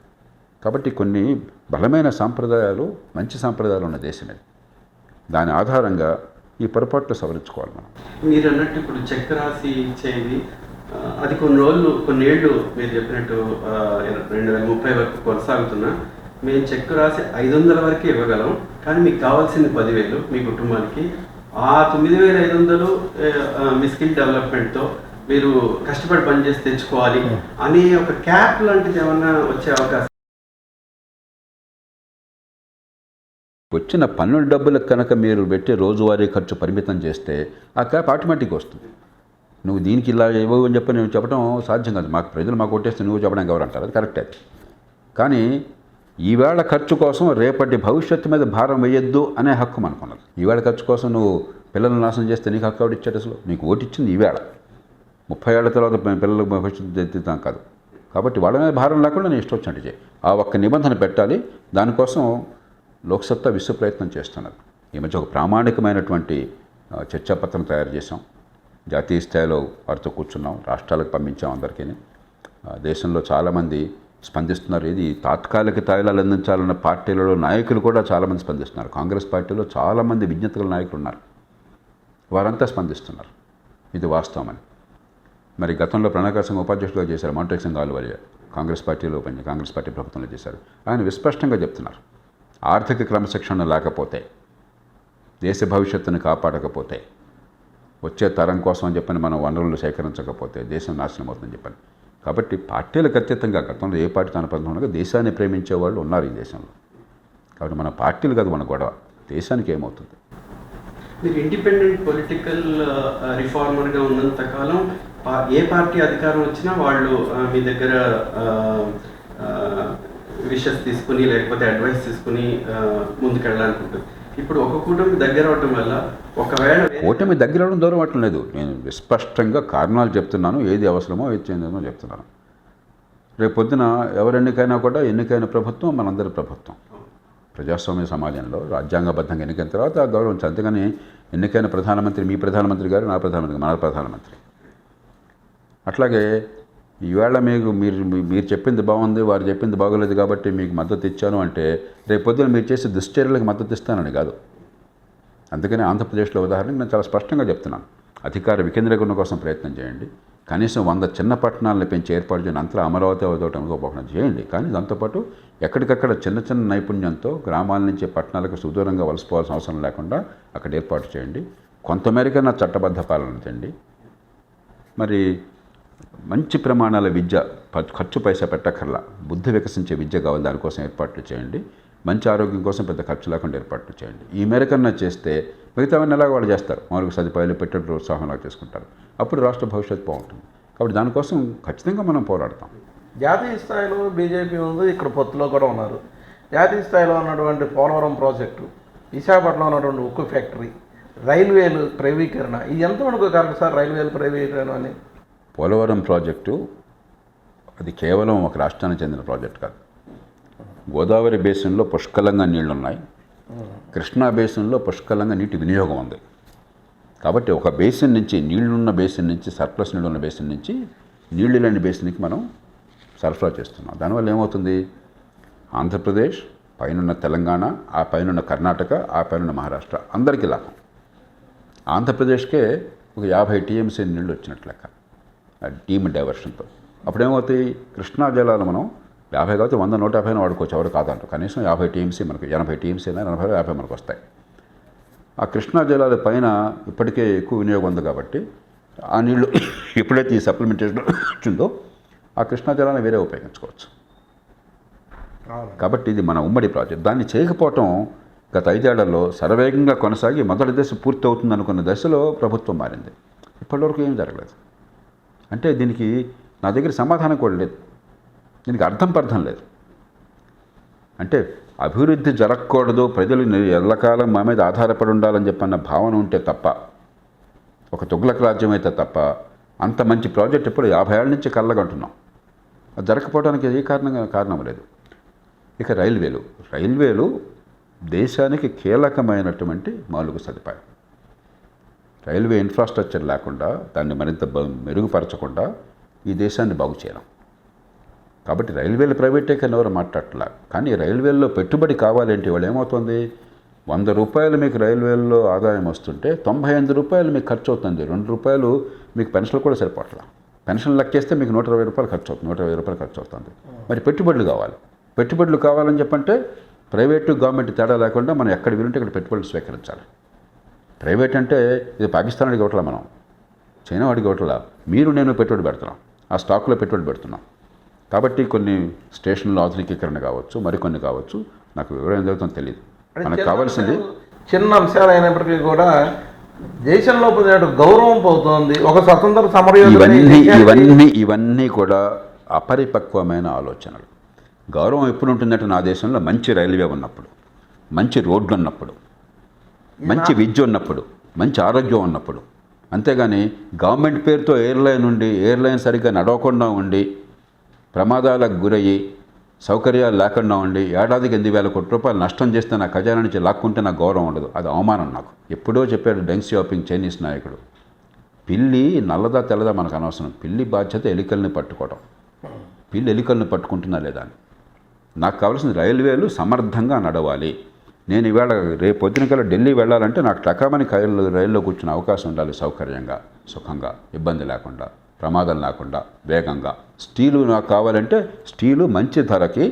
కాబట్టి కొన్ని బలమైన సాంప్రదాయాలు, మంచి సాంప్రదాయాలు ఉన్న దేశం ఇది. దాని ఆధారంగా ఈ పొరపాట్లు సవరించుకోవాలి మనం. మీరు అన్నట్టు ఇప్పుడు చెక్ రాసి ఇచ్చేది అది కొన్నేళ్ళు మీరు చెప్పినట్టు 2030 వరకు కొనసాగుతున్నా మేము చెక్ రాసి 500 వరకే ఇవ్వగలం, కానీ మీకు కావాల్సింది 10,000 మీ కుటుంబానికి. ఆ 9,500 మీ స్కిల్ డెవలప్మెంట్తో మీరు కష్టపడి పనిచేసి తెచ్చుకోవాలి అనే ఒక క్యాప్ లాంటిది ఏమన్నా వచ్చే అవకాశం? వచ్చిన పన్నుల డబ్బులకు కనుక మీరు పెట్టి రోజువారీ ఖర్చు పరిమితం చేస్తే ఆ క్యాప్ ఆటోమేటిక్గా వస్తుంది. నువ్వు దీనికి ఇలా ఇవ్వవు అని చెప్పి నేను చెప్పడం సాధ్యం కాదు. మాకు ప్రజలు మాకు కొట్టేస్తే నువ్వు చెప్పడానికి ఎవరు అంటారు, అది కరెక్టే. కానీ ఈవేళ ఖర్చు కోసం రేపటి భవిష్యత్తు మీద భారం వేయొద్దు అనే హక్కు మనకున్నది. ఈవేళ ఖర్చు కోసం నువ్వు పిల్లలను నాశనం చేస్తే నీకు హక్కు ఎవడు ఇచ్చాడు? అసలు నీకు ఓటు ఇచ్చింది ఈవేళ. 30 ఏళ్ల తర్వాత పిల్లలకు భవిష్యత్తు ఎత్తుతాం కాదు. కాబట్టి వాళ్ళ మీద భారం లేకుండా నేను ఇష్టం వచ్చినట్టు చేయి. ఆ ఒక్క నిబంధన పెట్టాలి. దానికోసం లోక్సత్తా విశ్వ ప్రయత్నం చేస్తున్నారు. ఈ మధ్య ఒక ప్రామాణికమైనటువంటి చర్చాపత్రం తయారు చేసాం. జాతీయ స్థాయిలో వారితో కూర్చున్నాం, రాష్ట్రాలకు పంపించాం అందరికీ. దేశంలో చాలామంది స్పందిస్తున్నారు. ఇది తాత్కాలిక తాయిలాలు అందించాలన్న పార్టీలలో నాయకులు కూడా చాలామంది స్పందిస్తున్నారు. కాంగ్రెస్ పార్టీలో చాలామంది విజ్ఞతల నాయకులు ఉన్నారు, వారంతా స్పందిస్తున్నారు. ఇది వాస్తవమని. మరి గతంలో ప్రణాళికా సంఘ ఉపాధ్యక్షులుగా చేశారు మాంటెక్ సింగ్ ఆలువలియ, కాంగ్రెస్ పార్టీలో కాంగ్రెస్ పార్టీ ప్రభుత్వంలో చేశారు. ఆయన విస్పష్టంగా చెప్తున్నారు, ఆర్థిక క్రమశిక్షణ లేకపోతే, దేశ భవిష్యత్తును కాపాడకపోతే, వచ్చే తరం కోసం అని చెప్పని మనం వనరులు సేకరించకపోతే దేశం నాశనం అవుతుందని చెప్పని. కాబట్టి పార్టీలకు అతీతంగా గతంలో ఏ పార్టీ తన పద్ధతి ఉండగా దేశాన్ని ప్రేమించే వాళ్ళు ఉన్నారు ఈ దేశంలో. కాబట్టి మన పార్టీలు కాదు మన గొడవ, దేశానికి ఏమవుతుంది. మీరు ఇండిపెండెంట్ పొలిటికల్ రిఫార్మర్గా ఉన్నంత కాలం ఏ పార్టీ అధికారం వచ్చినా వాళ్ళు మీ దగ్గర విషెస్ తీసుకుని లేకపోతే అడ్వైస్ తీసుకుని ముందుకెళ్ళాలనుకుంటుంది. ఇప్పుడు ఒక కూటమి దగ్గర అవటం వల్ల ఒకవేళ కూటమి దగ్గర అవడం దూరం అవటం లేదు. నేను స్పష్టంగా కారణాలు చెప్తున్నాను, ఏది అవసరమో ఏది చెందేమో చెప్తున్నాను. రేపు పొద్దున ఎవరు ఎన్నికైనా కూడా ఎన్నికైన ప్రభుత్వం మనందరి ప్రభుత్వం. ప్రజాస్వామ్య సమాజంలో రాజ్యాంగబద్ధంగా ఎన్నికైన తర్వాత గౌరవించాలి. అంతేగాని ఎన్నికైన ప్రధానమంత్రి మీ ప్రధానమంత్రి గారు, నా ప్రధానమంత్రి మన ప్రధానమంత్రి. అట్లాగే ఈవేళ మీరు చెప్పింది బాగుంది, వారు చెప్పింది బాగోలేదు కాబట్టి మీకు మద్దతు ఇచ్చాను అంటే రేపు పొద్దున మీరు చేసే దుశ్చర్యలకు మద్దతు ఇస్తానని కాదు. అందుకని ఆంధ్రప్రదేశ్లో ఉదాహరణకు నేను చాలా స్పష్టంగా చెప్తున్నాను, అధికార వికేంద్రీకరణ కోసం ప్రయత్నం చేయండి. కనీసం 100 చిన్న పట్టణాలను పెంచి ఏర్పాటు చేయని అంతలో అమరావతి అవతోటం అనుకోకుండా చేయండి. కానీ దాంతోపాటు ఎక్కడికక్కడ చిన్న చిన్న నైపుణ్యంతో గ్రామాల నుంచి పట్టణాలకు సుదూరంగా వలసపోవాల్సిన అవసరం లేకుండా అక్కడ ఏర్పాటు చేయండి. కొంతమేరకైనా చట్టబద్ధ పాలన చేయండి. మరి మంచి ప్రమాణాల విద్య, ఖర్చు పైసా పెట్టక్కర్లా, బుద్ధి వికసించే విద్య కావాలి, దానికోసం ఏర్పాట్లు చేయండి. మంచి ఆరోగ్యం కోసం పెద్ద ఖర్చు లేకుండా ఏర్పాట్లు చేయండి. ఈ మేరకన్నా చేస్తే మిగతావన్నీ ఎలాగో వాళ్ళు చేస్తారు, మౌలిక సదుపాయాలు పెట్టే ప్రోత్సాహంలాగా చేసుకుంటారు. అప్పుడు రాష్ట్ర భవిష్యత్తు బాగుంటుంది. కాబట్టి దానికోసం ఖచ్చితంగా మనం పోరాడతాం. జాతీయ స్థాయిలో బీజేపీ ఉంది, ఇక్కడ పొత్తులో కూడా ఉన్నారు. జాతీయ స్థాయిలో ఉన్నటువంటి పోలవరం ప్రాజెక్టు, విశాఖపట్నంలో ఉన్నటువంటి ఉక్కు ఫ్యాక్టరీ, రైల్వేలు ప్రైవేటీకరణ, ఇది ఎంతవరకు కరెక్ట్ సార్? రైల్వేలు ప్రైవేటీకరణ అని పోలవరం ప్రాజెక్టు అది కేవలం ఒక రాష్ట్రానికి చెందిన ప్రాజెక్ట్ కాదు. గోదావరి బేసిన్లో పుష్కలంగా నీళ్లు ఉన్నాయి, కృష్ణా బేసిన్లో పుష్కలంగా నీటి వినియోగం ఉంది. కాబట్టి ఒక బేసిన్ నుంచి, నీళ్లున్న బేసిన్ నుంచి, సర్ప్లస్ నీళ్ళున్న బేసిన్ నుంచి నీళ్లు లేని బేసిన్కి మనం సరఫరా చేస్తున్నాం. దానివల్ల ఏమవుతుంది? ఆంధ్రప్రదేశ్, పైనున్న తెలంగాణ, ఆ పైనున్న కర్ణాటక, ఆ పైనున్న మహారాష్ట్ర అందరికీ లాభం. ఆంధ్రప్రదేశ్కే ఒక 50 టీఎంసీ నీళ్ళు వచ్చినట్లు లెక్క డీమ్ డైవర్షన్తో. అప్పుడేమవుతాయి? కృష్ణా జలాలు మనం 50 కాబట్టి 100, 150 వాడుకోవచ్చు, ఎవరు కాదంట. కనీసం 50 టీఎంసీ మనకు, 80 టీఎంసీ అయినా 40, 50 మనకు వస్తాయి. ఆ కృష్ణా జలాల పైన ఇప్పటికే ఎక్కువ వినియోగం ఉంది కాబట్టి ఆ నీళ్లు ఎప్పుడైతే ఈ సప్లిమెంటేషన్ వచ్చిందో ఆ కృష్ణా జలాన్ని వేరే ఉపయోగించుకోవచ్చు. కాబట్టి ఇది మన ఉమ్మడి ప్రాజెక్ట్. దాన్ని చేయకపోవటం గత 5 ఏళ్లలో శరవేగంగా కొనసాగి మొదటి దశ పూర్తి అవుతుంది అనుకున్న దశలో ప్రభుత్వం మారింది. ఇప్పటివరకు ఏం జరగలేదు. అంటే దీనికి నా దగ్గర సమాధానం కూడా లేదు, దీనికి అర్థం లేదు. అంటే అభివృద్ధి జరగకూడదు, ప్రజలు ఎల్లకాలం మా మీద ఆధారపడి ఉండాలని చెప్పన్న భావన ఉంటే తప్ప, ఒక తుగ్లక్ రాజ్యం అయితే తప్ప అంత మంచి ప్రాజెక్ట్ ఇప్పుడు 50 ఏళ్ళ నుంచి కళ్ళగంటున్నాం. అది జరగకపోవడానికి ఏ కారణం లేదు. ఇక రైల్వేలు దేశానికి కీలకమైనటువంటి మౌలిక సదుపాయం. రైల్వే ఇన్ఫ్రాస్ట్రక్చర్ లేకుండా, దాన్ని మరింత మెరుగుపరచకుండా ఈ దేశాన్ని బాగు చేయలేం. కాబట్టి రైల్వేలు ప్రైవేటే కానీ ఎవరు మాట్లాడట్లా. కానీ రైల్వేల్లో పెట్టుబడి కావాలంటే వాళ్ళు ఏమవుతుంది, 100 రూపాయలు మీకు రైల్వేల్లో ఆదాయం వస్తుంటే 98 రూపాయలు మీకు ఖర్చు అవుతుంది. 2 రూపాయలు మీకు పెన్షన్లు కూడా సరిపోట్లా. పెన్షన్ లెక్కేస్తే మీకు 120 రూపాయలు ఖర్చు అవుతుంది, 120 రూపాయలు ఖర్చు అవుతుంది. మరి పెట్టుబడులు కావాలని చెప్పంటే ప్రైవేటు గవర్నమెంట్ తేడా లేకుండా మనం ఎక్కడ వీలుంటే ఇక్కడ పెట్టుబడులు స్వీకరించాలి. ప్రైవేట్ అంటే ఇది పాకిస్తాన్ వాడికి ఇవ్వట్లా, మనం చైనా వాడికి ఇవ్వట్లా, మీరు నేను పెట్టుబడి పెడుతున్నాం, ఆ స్టాక్లో పెట్టుబడి పెడుతున్నాం. కాబట్టి కొన్ని స్టేషన్లు ఆధునికీకరణ కావచ్చు, మరికొన్ని కావచ్చు, నాకు వివరం ఏం జరుగుతుందో తెలియదు. మనకు కావాల్సింది చిన్న అంశాలు అయినప్పటికీ కూడా దేశంలో పొందిన గౌరవం పోతుంది. ఒక స్వతంత్ర ఇవన్నీ కూడా అపరిపక్వమైన ఆలోచనలు. గౌరవం ఎప్పుడు ఉంటుందంటే నా దేశంలో మంచి రైల్వే ఉన్నప్పుడు, మంచి రోడ్లు ఉన్నప్పుడు, మంచి విద్య ఉన్నప్పుడు, మంచి ఆరోగ్యం ఉన్నప్పుడు. అంతేగాని గవర్నమెంట్ పేరుతో ఎయిర్లైన్ సరిగ్గా నడవకుండా ఉండి, ప్రమాదాలకు గురయ్యి, సౌకర్యాలు లేకుండా ఉండి, ఏడాదికి 8,000 కోట్ల రూపాయలు నష్టం చేస్తే నా ఖజానా నుంచి లాక్కుంటే నాకు గౌరవం ఉండదు. అది అవమానం నాకు. ఎప్పుడో చెప్పాడు డెంగ్ సియాపింగ్, చైనీస్ నాయకుడు, పిల్లి నల్లదా తెల్లదా మనకు అనవసరం, పిల్లి బాధ్యత ఎలికల్ని పట్టుకోవడం. పిల్లి ఎలికల్ని పట్టుకుంటుందా లేదా అని. నాకు కావాల్సిన రైల్వేలు సమర్థంగా నడవాలి. నేను ఇవాళ రేపు పొద్దున కల్లా ఢిల్లీ వెళ్ళాలంటే నాకు టకామని రైల్లో కూర్చునే అవకాశం ఉండాలి, సౌకర్యంగా, సుఖంగా, ఇబ్బంది లేకుండా, ప్రమాదం లేకుండా, వేగంగా. స్టీలు నాకు కావాలంటే స్టీలు మంచి ధరకి,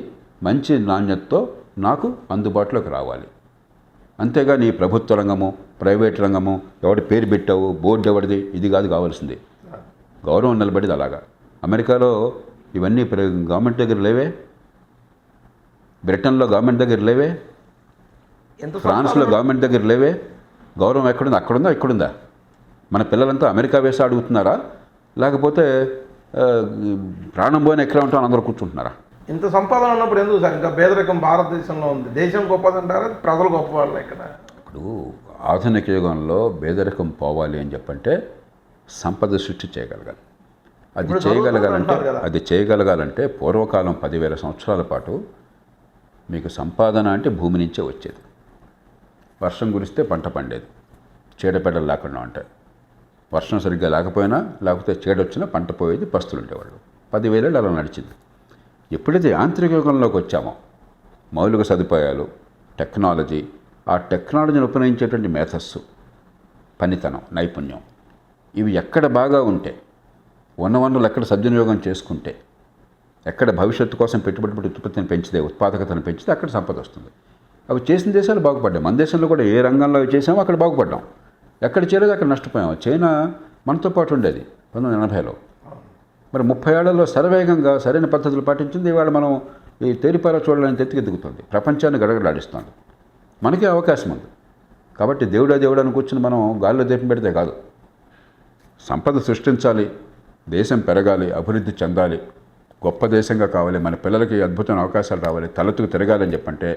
మంచి నాణ్యతతో నాకు అందుబాటులోకి రావాలి. అంతేగాని ప్రభుత్వ రంగము, ప్రైవేట్ రంగము, ఎవడి పేరు పెట్టావు, బోర్డు ఎవరిది, ఇది కాదు కావాల్సింది. గౌరవం నిలబడేది అలాగా. అమెరికాలో ఇవన్నీ గవర్నమెంట్ దగ్గర లేవే, బ్రిటన్లో గవర్నమెంట్ దగ్గర లేవే, ఫ్రాన్స్లో గవర్నమెంట్ దగ్గర లేవే. గౌరవం ఎక్కడుందా? అక్కడుందా, ఇక్కడుందా? మన పిల్లలంతా అమెరికా వేసి అడుగుతున్నారా, లేకపోతే ప్రాణం పోయిన ఎక్కడ ఉంటామని అందరూ కూర్చుంటున్నారా? ఇంత సంపాదన ఉన్నప్పుడు ఎందుకు సార్ ఇంకా పేదరికం భారతదేశంలో ఉంది? దేశం గొప్పదంటారా, ప్రజలు గొప్పవాళ్ళు? ఇక్కడ ఇప్పుడు ఆధునిక యుగంలో పేదరికం పోవాలి అని చెప్పంటే సంపద సృష్టి చేయగలగాలి. అది చేయగలగాలంటే పూర్వకాలం 10,000 సంవత్సరాల పాటు మీకు సంపాదన అంటే భూమి నుంచే వచ్చేది. వర్షం కురిస్తే పంట పండేది, చీడపీడలు లేకుండా ఉంటాయి. వర్షం సరిగ్గా లేకపోయినా, లేకపోతే చీడొచ్చినా పంట పోయేది, పస్తులు ఉండేవాళ్ళు. 10,000 ఏళ్ళు అలా నడిచింది. ఎప్పుడైతే యాంత్రిక యుగంలోకి వచ్చామో, మౌలిక సదుపాయాలు, టెక్నాలజీ, ఆ టెక్నాలజీని ఉపయోగించేటువంటి మేధస్సు, పనితనం, నైపుణ్యం, ఇవి ఎక్కడ బాగా ఉంటే, ఉన్న వనరులు ఎక్కడ సద్వినియోగం చేసుకుంటే, ఎక్కడ భవిష్యత్తు కోసం పెట్టుబడి ఉత్పత్తిని పెంచితే, ఉత్పాదకతను పెంచితే అక్కడ సంపద వస్తుంది. అవి చేసిన దేశాలు బాగుపడ్డాయి. మన దేశంలో కూడా ఏ రంగంలో అవి చేసామో అక్కడ బాగుపడ్డాం. ఎక్కడ చేయలేదు అక్కడ నష్టపోయాం. చైనా మనతో పాటు ఉండేది 1980లో. మరి 30 ఏళ్లలో శరవేగంగా సరైన పద్ధతులు పాటించింది. ఇవాళ మనం ఈ తేలిపార చూడాలని ఎత్తుకెదుగుతుంది, ప్రపంచాన్ని గడగడలాడిస్తుంది. మనకే అవకాశం ఉంది. కాబట్టి దేవుడు అని కూర్చుని మనం గాలిలో దీపం పెడితే కాదు. సంపద సృష్టించాలి, దేశం పెరగాలి, అభివృద్ధి చెందాలి, గొప్ప దేశంగా కావాలి, మన పిల్లలకి అద్భుతమైన అవకాశాలు రావాలి, తలెత్తుకు తిరగాలని చెప్పంటే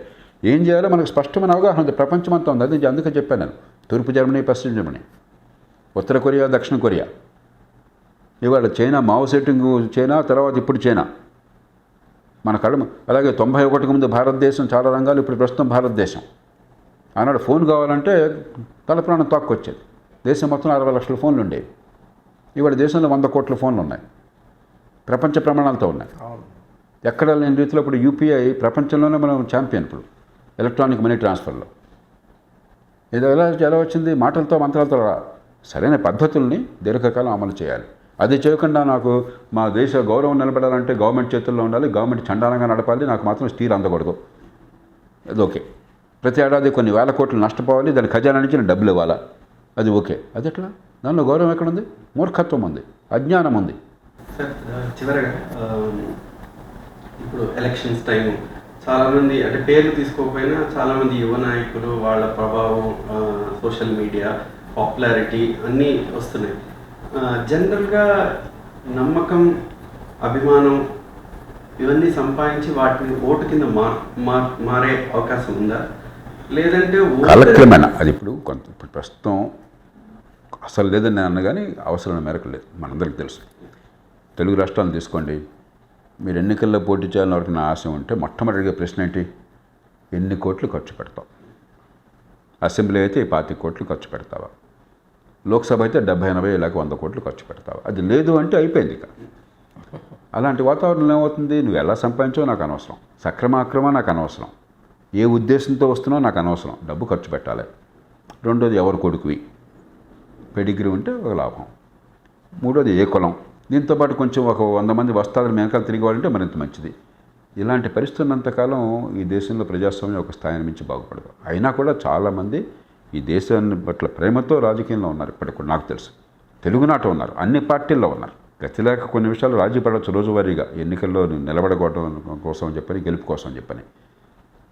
ఏం చేయాలో మనకు స్పష్టమైన అవగాహన ఉంది. ప్రపంచమంతా ఉంది. అది అందుకే చెప్పాను నేను. తూర్పు జర్మనీ, పశ్చిమ జర్మనీ, ఉత్తర కొరియా, దక్షిణ కొరియా, ఇవాళ చైనా, మావో సెట్టింగ్ చైనా, తర్వాత ఇప్పుడు చైనా మన కళ్ళ. అలాగే 91కు ముందు భారతదేశం చాలా రంగాలు, ఇప్పుడు ప్రస్తుతం భారతదేశం. ఆనాడు ఫోన్ కావాలంటే తల ప్రాణం తక్కువచ్చేది. దేశం మొత్తం 60 లక్షల ఫోన్లు ఉండేవి. ఇవాళ దేశంలో 100 కోట్ల ఫోన్లు ఉన్నాయి, ప్రపంచ ప్రమాణాలతో ఉన్నాయి. ఎక్కడ లేని రీతిలో ఇప్పుడు యూపీఐ ప్రపంచంలోనే మనం ఛాంపియన్. ఇప్పుడు ఎలక్ట్రానిక్ మనీ ట్రాన్స్ఫర్లో ఇది ఎలా వచ్చింది? మాటలతో, మంత్రాలతో. సరైన పద్ధతుల్ని దీర్ఘకాలం అమలు చేయాలి. అది చేయకుండా నాకు మా దేశ గౌరవం నిలబడాలంటే గవర్నమెంట్ చేతుల్లో ఉండాలి, గవర్నమెంట్ చండాలంగా నడపాలి, నాకు మాత్రం స్టీల్ అందకూడదు, అది ఓకే. ప్రతి ఏడాది కొన్ని వేల కోట్లు నష్టపోవాలి, దాని ఖజానా నుంచి నేను డబ్బులు ఇవ్వాలా, అది ఓకే. అది ఎట్లా? దానిలో గౌరవం ఎక్కడుంది? మూర్ఖత్వం ఉంది, అజ్ఞానం ఉంది. సార్ చివరగా ఇప్పుడు ఎలక్షన్స్ టైం చాలామంది అంటే పేర్లు తీసుకోకపోయినా చాలామంది యువ నాయకులు వాళ్ళ ప్రభావం, సోషల్ మీడియా పాపులారిటీ అన్నీ వస్తున్నాయి. జనరల్గా నమ్మకం, అభిమానం ఇవన్నీ సంపాదించి వాటిని ఓటు కింద మారే అవకాశం ఉందా, లేదంటే కాలక్రమేణా అది ఇప్పుడు ఇప్పుడు ప్రస్తుతం అసలు లేదని నేను అన్న కానీ అవసరమైన మేరకు లేదు, మనందరికీ తెలుసు. తెలుగు రాష్ట్రాలను తీసుకోండి, మీరు ఎన్నికల్లో పోటీ చేయాలని వరకు నా ఆశ ఉంటే మొట్టమొదటిగా ప్రశ్న ఏంటి, ఎన్ని కోట్లు ఖర్చు పెడతావు? అసెంబ్లీ అయితే 25 కోట్లు ఖర్చు పెడతావా? లోక్సభ అయితే 70-80 లేక 100 కోట్లు ఖర్చు పెడతావా? అది లేదు అంటే అయిపోయింది ఇక. అలాంటి వాతావరణంలో ఏమవుతుంది, నువ్వు ఎలా సంపాదించావో నాకు అనవసరం, అక్రమ నాకు అనవసరం, ఏ ఉద్దేశంతో వస్తున్నావో నాకు అనవసరం, డబ్బు ఖర్చు పెట్టాలి. రెండోది ఎవరు కొడుకువి, పెడిగ్రీ ఉంటే ఒక లాభం. మూడోది ఏ కులం, దీంతోపాటు కొంచెం ఒక 100 మంది వస్తాదని వెనకాల తిరిగి వాళ్ళంటే మరింత మంచిది. ఇలాంటి పరిస్థితి ఉన్నంతకాలం ఈ దేశంలో ప్రజాస్వామ్యం ఒక స్థాయిని మించి బాగుపడదు. అయినా కూడా చాలామంది ఈ దేశాన్ని పట్ల ప్రేమతో రాజకీయంలో ఉన్నారు. ఇప్పటికి కూడా నాకు తెలుసు, తెలుగునాట ఉన్నారు, అన్ని పార్టీల్లో ఉన్నారు. గతి లేక కొన్ని విషయాలు రాజీ పడవచ్చు రోజువారీగా, ఎన్నికల్లో నిలబడగొట్టడం కోసం చెప్పని, గెలుపు కోసం చెప్పని.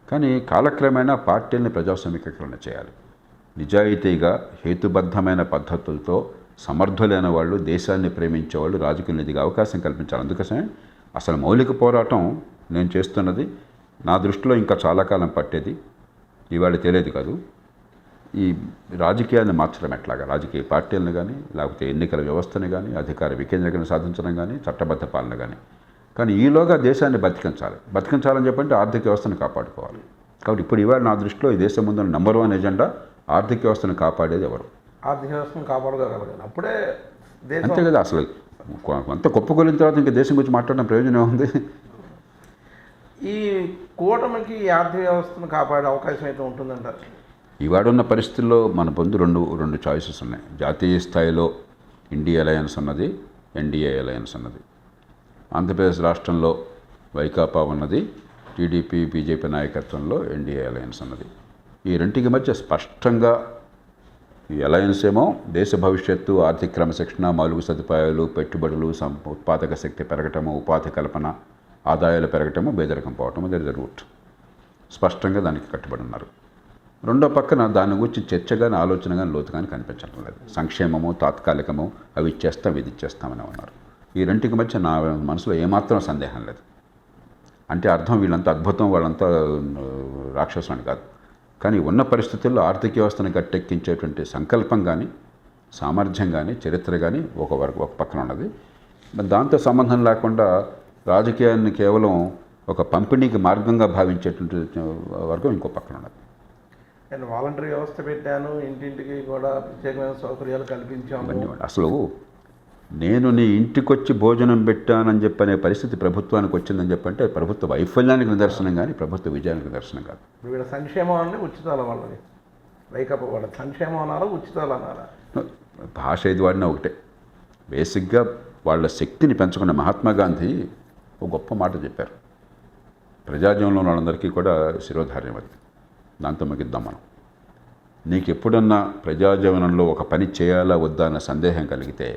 కానీ కాలక్రమేణా పార్టీల్ని ప్రజాస్వామికీకరణ చేయాలి. నిజాయితీగా హేతుబద్ధమైన పద్ధతులతో సమర్థులైన వాళ్ళు, దేశాన్ని ప్రేమించేవాళ్ళు రాజకీయ నిధిగా అవకాశం కల్పించాలి. అందుకోసమే అసలు మౌలిక పోరాటం నేను చేస్తున్నది నా దృష్టిలో ఇంకా చాలా కాలం పట్టేది, ఇవాళ తెలియదు కాదు. ఈ రాజకీయాన్ని మార్చడం ఎట్లాగా, రాజకీయ పార్టీలను కానీ, లేకపోతే ఎన్నికల వ్యవస్థని కానీ, అధికార వికేంద్రీకరణ సాధించడం కానీ, చట్టబద్ధ పాలన కానీ ఈలోగా దేశాన్ని బతికించాలని చెప్పంటే ఆర్థిక వ్యవస్థను కాపాడుకోవాలి. కాబట్టి ఇప్పుడు ఇవాళ నా దృష్టిలో ఈ దేశం ముందు నంబర్ 1 ఎజెండా ఆర్థిక వ్యవస్థను కాపాడేది ఎవరు? ఆర్థిక వ్యవస్థను కాపాడుకోగలగాలి. అప్పుడే అంతే కదా. అసలు కొంత కుప్పకొలిన తర్వాత ఇంకా దేశం గురించి మాట్లాడడం ప్రయోజనం ఏముంది? ఈ కూటమికి ఈ ఆర్థిక వ్యవస్థను కాపాడే అవకాశం అయితే ఉంటుందంటారు. ఇవాడున్న పరిస్థితుల్లో మన పొందు రెండు చాయిసెస్ ఉన్నాయి. జాతీయ స్థాయిలో ఇండియా అలయన్స్ ఉన్నది, ఎన్డీఏ అలయన్స్ ఉన్నది. ఆంధ్రప్రదేశ్ రాష్ట్రంలో వైకాపా ఉన్నది, టీడీపీ బీజేపీ నాయకత్వంలో ఎన్డీఏ అలయన్స్ ఉన్నది. ఈ రెంటికి మధ్య స్పష్టంగా ఈ అలయన్స్ ఏమో దేశ భవిష్యత్తు, ఆర్థిక క్రమశిక్షణ, మౌలిక సదుపాయాలు, పెట్టుబడులు, ఉత్పాదక శక్తి పెరగటము, ఉపాధి కల్పన, ఆదాయాలు పెరగటము, పేదరికం పోవటము, దట్ ఇస్ ద రూట్. స్పష్టంగా దానికి కట్టుబడి ఉన్నారు. రెండో పక్కన దాని గురించి చర్చ కానీ, ఆలోచన కానీ, లోతు కానీ కనిపించడం లేదు. సంక్షేమము, తాత్కాలికము, అవి ఇచ్చేస్తాం, ఇది ఇచ్చేస్తామని ఉన్నారు. ఈ రెంటికి మధ్య నా మనసులో ఏమాత్రం సందేహం లేదు. అంటే అర్థం వీళ్ళంతా అద్భుతం, వాళ్ళంతా రాక్షసులని కాదు. కానీ ఉన్న పరిస్థితుల్లో ఆర్థిక వ్యవస్థను గట్టెక్కించేటువంటి సంకల్పం కానీ, సామర్థ్యం కానీ, చరిత్ర కానీ ఒక పక్కన ఉన్నది. దాంతో సంబంధం లేకుండా రాజకీయాన్ని కేవలం ఒక పంపిణీకి మార్గంగా భావించేటువంటి వర్గం ఇంకో పక్కన ఉన్నది. అండ్ వాలంటరీ వ్యవస్థ పెట్టాను, ఇంటింటికి కూడా ప్రత్యేకమైన సౌకర్యాలు కల్పించాము. అసలు నేను నీ ఇంటికొచ్చి భోజనం పెట్టానని చెప్పనే పరిస్థితి ప్రభుత్వానికి వచ్చిందని చెప్పంటే ప్రభుత్వ వైఫల్యానికి నిదర్శనం కానీ ప్రభుత్వ విజయానికి నిదర్శనం కాదు. ఇప్పుడు వీళ్ళ సంక్షేమం అంటే ఉచితాల వాళ్ళది, వైకాపా వాళ్ళ సంక్షేమం అనాలా, ఉచితాలు అనాలా? భాష ఏది వాడినా ఒకటే. బేసిక్గా వాళ్ళ శక్తిని పెంచుకున్న మహాత్మా గాంధీ ఒక గొప్ప మాట చెప్పారు. ప్రజాజీవనంలో వాళ్ళందరికీ కూడా శిరోధార్యం అది. దాంతో ముగిద్దాం మనం. నీకు ఎప్పుడన్నా ప్రజాజీవనంలో ఒక పని చేయాలా వద్దా అన్న సందేహం కలిగితే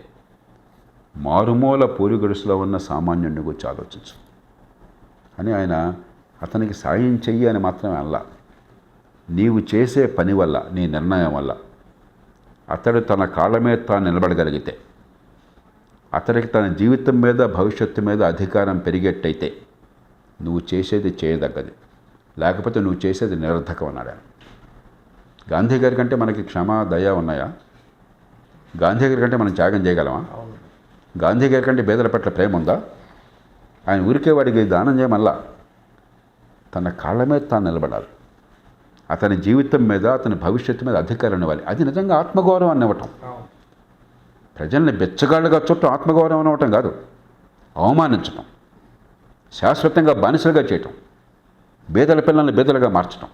మారుమూల పూరిగుడిసెలో ఉన్న సామాన్యుడిని గురించి ఆలోచించు అని ఆయన అతనికి సాయం చెయ్యి అని మాత్రమే అనలా. నీవు చేసే పని వల్ల, నీ నిర్ణయం వల్ల అతడు తన కాళ్ళ మీద తాను నిలబడగలిగితే, అతడికి తన జీవితం మీద, భవిష్యత్తు మీద అధికారం పెరిగేట్టయితే నువ్వు చేసేది చేయదగ్గది, లేకపోతే నువ్వు చేసేది నిరర్ధకం అన్నాడు ఆయన. గాంధీ గారి కంటే మనకి క్షమ, దయ ఉన్నాయా? గాంధీ గారి కంటే మనం త్యాగం చేయగలమా? గాంధీ గారి కంటే పేదల పట్ల ప్రేమ ఉందా? ఆయన ఊరికే వాడికి దానం చేయమల్లా, తన కాళ్ళ మీద తాను నిలబడాలి, అతని జీవితం మీద, అతని భవిష్యత్తు మీద అధికారం ఇవ్వాలి. అది నిజంగా ఆత్మగౌరవం అనివ్వటం. ప్రజల్ని బెచ్చగాళ్ళుగా చుట్టం ఆత్మగౌరవం అనివ్వటం కాదు, అవమానించటం, శాశ్వతంగా బానిసలుగా చేయటం, బేదల పిల్లల్ని బేదలుగా మార్చడం.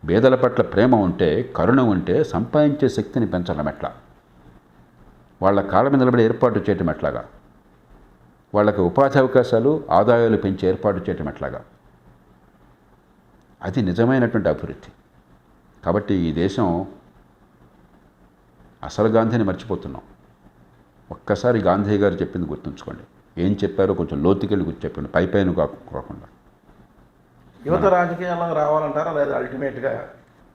బేదల పట్ల ప్రేమ ఉంటే, కరుణ ఉంటే సంపాదించే శక్తిని పెంచడం ఎట్లా? వాళ్ళ కాళ్ళ మీద నిలబడి ఏర్పాటు చేయటం ఎట్లాగా? వాళ్ళకి ఉపాధి అవకాశాలు, ఆదాయాలు పెంచి ఏర్పాటు చేయటం ఎట్లాగా? అది నిజమైనటువంటి అభివృద్ధి. కాబట్టి ఈ దేశం అసలు గాంధీని మర్చిపోతున్నాం. ఒక్కసారి గాంధీ గారు చెప్పింది గుర్తుంచుకోండి. ఏం చెప్పారో కొంచెం లోతుకెళ్ళి గుర్తు చెప్పండి, పైపైన కాకుండా. యువత రాజకీయాల్లోకి రావాలంటారా లేదా అల్టిమేట్గా?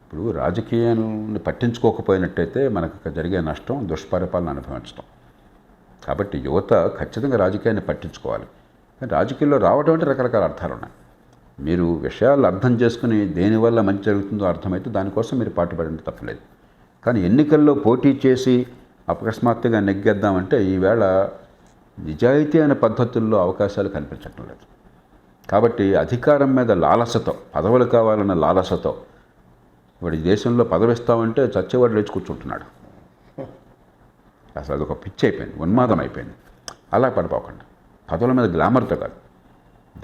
ఇప్పుడు రాజకీయాన్ని పట్టించుకోకపోయినట్టయితే మనకు జరిగే నష్టం దుష్పరిపాలన అనుభవించడం. కాబట్టి యువత ఖచ్చితంగా రాజకీయాన్ని పట్టించుకోవాలి. కానీ రాజకీయాల్లో రావడం అంటే రకరకాల అర్థాలు ఉన్నాయి. మీరు విషయాలు అర్థం చేసుకుని దేనివల్ల మంచి జరుగుతుందో అర్థమైతే దానికోసం మీరు పాటుపడండి, తప్పలేదు. కానీ ఎన్నికల్లో పోటీ చేసి అకస్మాత్తుగా నెగ్గేద్దామంటే ఈవేళ నిజాయితీ అనే పద్ధతుల్లో అవకాశాలు కనిపించటం లేదు. కాబట్టి అధికారం మీద లాలసతో, పదవులు కావాలన్న లాలసతో వాడి దేశంలో పదవి ఇస్తామంటే చచ్చేవాడు లేచి కూర్చుంటున్నాడు. అసలు అదొక పిచ్చి అయిపోయింది, ఉన్మాదం అయిపోయింది. అలా పడిపోకుండా పదవుల మీద గ్లామర్తో కాదు,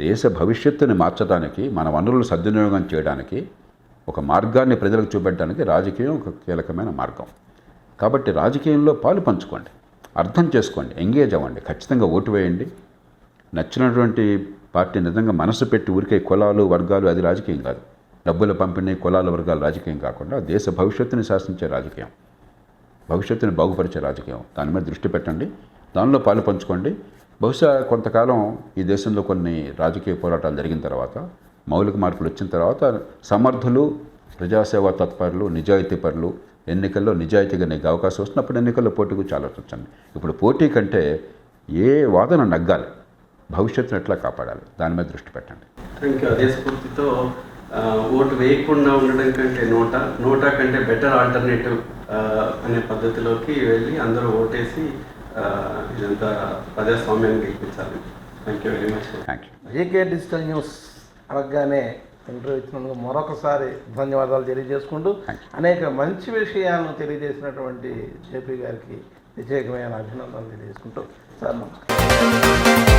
దేశ భవిష్యత్తుని మార్చడానికి, మన వనరులు సద్వినియోగం చేయడానికి ఒక మార్గాన్ని ప్రజలకు చూపెట్టడానికి రాజకీయం ఒక కీలకమైన మార్గం. కాబట్టి రాజకీయంలో పాలు పంచుకోండి, అర్థం చేసుకోండి, ఎంగేజ్ అవ్వండి, ఖచ్చితంగా ఓటు వేయండి. నచ్చినటువంటి పార్టీ నిజంగా మనసు పెట్టి ఊరికే కులాలు వర్గాలు అది రాజకీయం కాదు. డబ్బుల పంపిణీ కులాల వర్గాలు రాజకీయం కాకుండా దేశ భవిష్యత్తుని శాసించే రాజకీయం, భవిష్యత్తుని బాగుపరిచే రాజకీయం, దాని మీద దృష్టి పెట్టండి, దానిలో పాలు పంచుకోండి. బహుశా కొంతకాలం ఈ దేశంలో కొన్ని రాజకీయ పోరాటాలు జరిగిన తర్వాత, మౌలిక మార్పులు వచ్చిన తర్వాత సమర్థులు, ప్రజాసేవా తత్పరులు, నిజాయితీపరులు ఎన్నికల్లో నిజాయితీగా నెగ్గే అవకాశం వస్తున్నప్పుడు ఎన్నికల్లో పోటీ గురించి ఆలోచించండి. ఇప్పుడు పోటీ కంటే ఏ వాదన నగ్గాలి, భవిష్యత్తును ఎట్లా కాపాడాలి, దాని మీద దృష్టి పెట్టండి. ఇంకా అదే స్ఫూర్తితో ఓటు వేయకుండా ఉండడం కంటే నోటా కంటే బెటర్ ఆల్టర్నేటివ్ అనే పద్ధతిలోకి వెళ్ళి అందరూ ఓటేసి ఇదంతా ప్రజాస్వామ్యాన్ని గెలిపించాలి. Thank you very much. Thank you. JK digital news అనగానే ఇంటర్వ్యూ ఇచ్చినందుకు మరొకసారి ధన్యవాదాలు తెలియజేసుకుంటూ అనేక మంచి విషయాలను తెలియజేసినటువంటి జేపీ గారికి ప్రత్యేకమైన అభినందనలు తెలియజేసుకుంటూ సార్ నమస్కారం.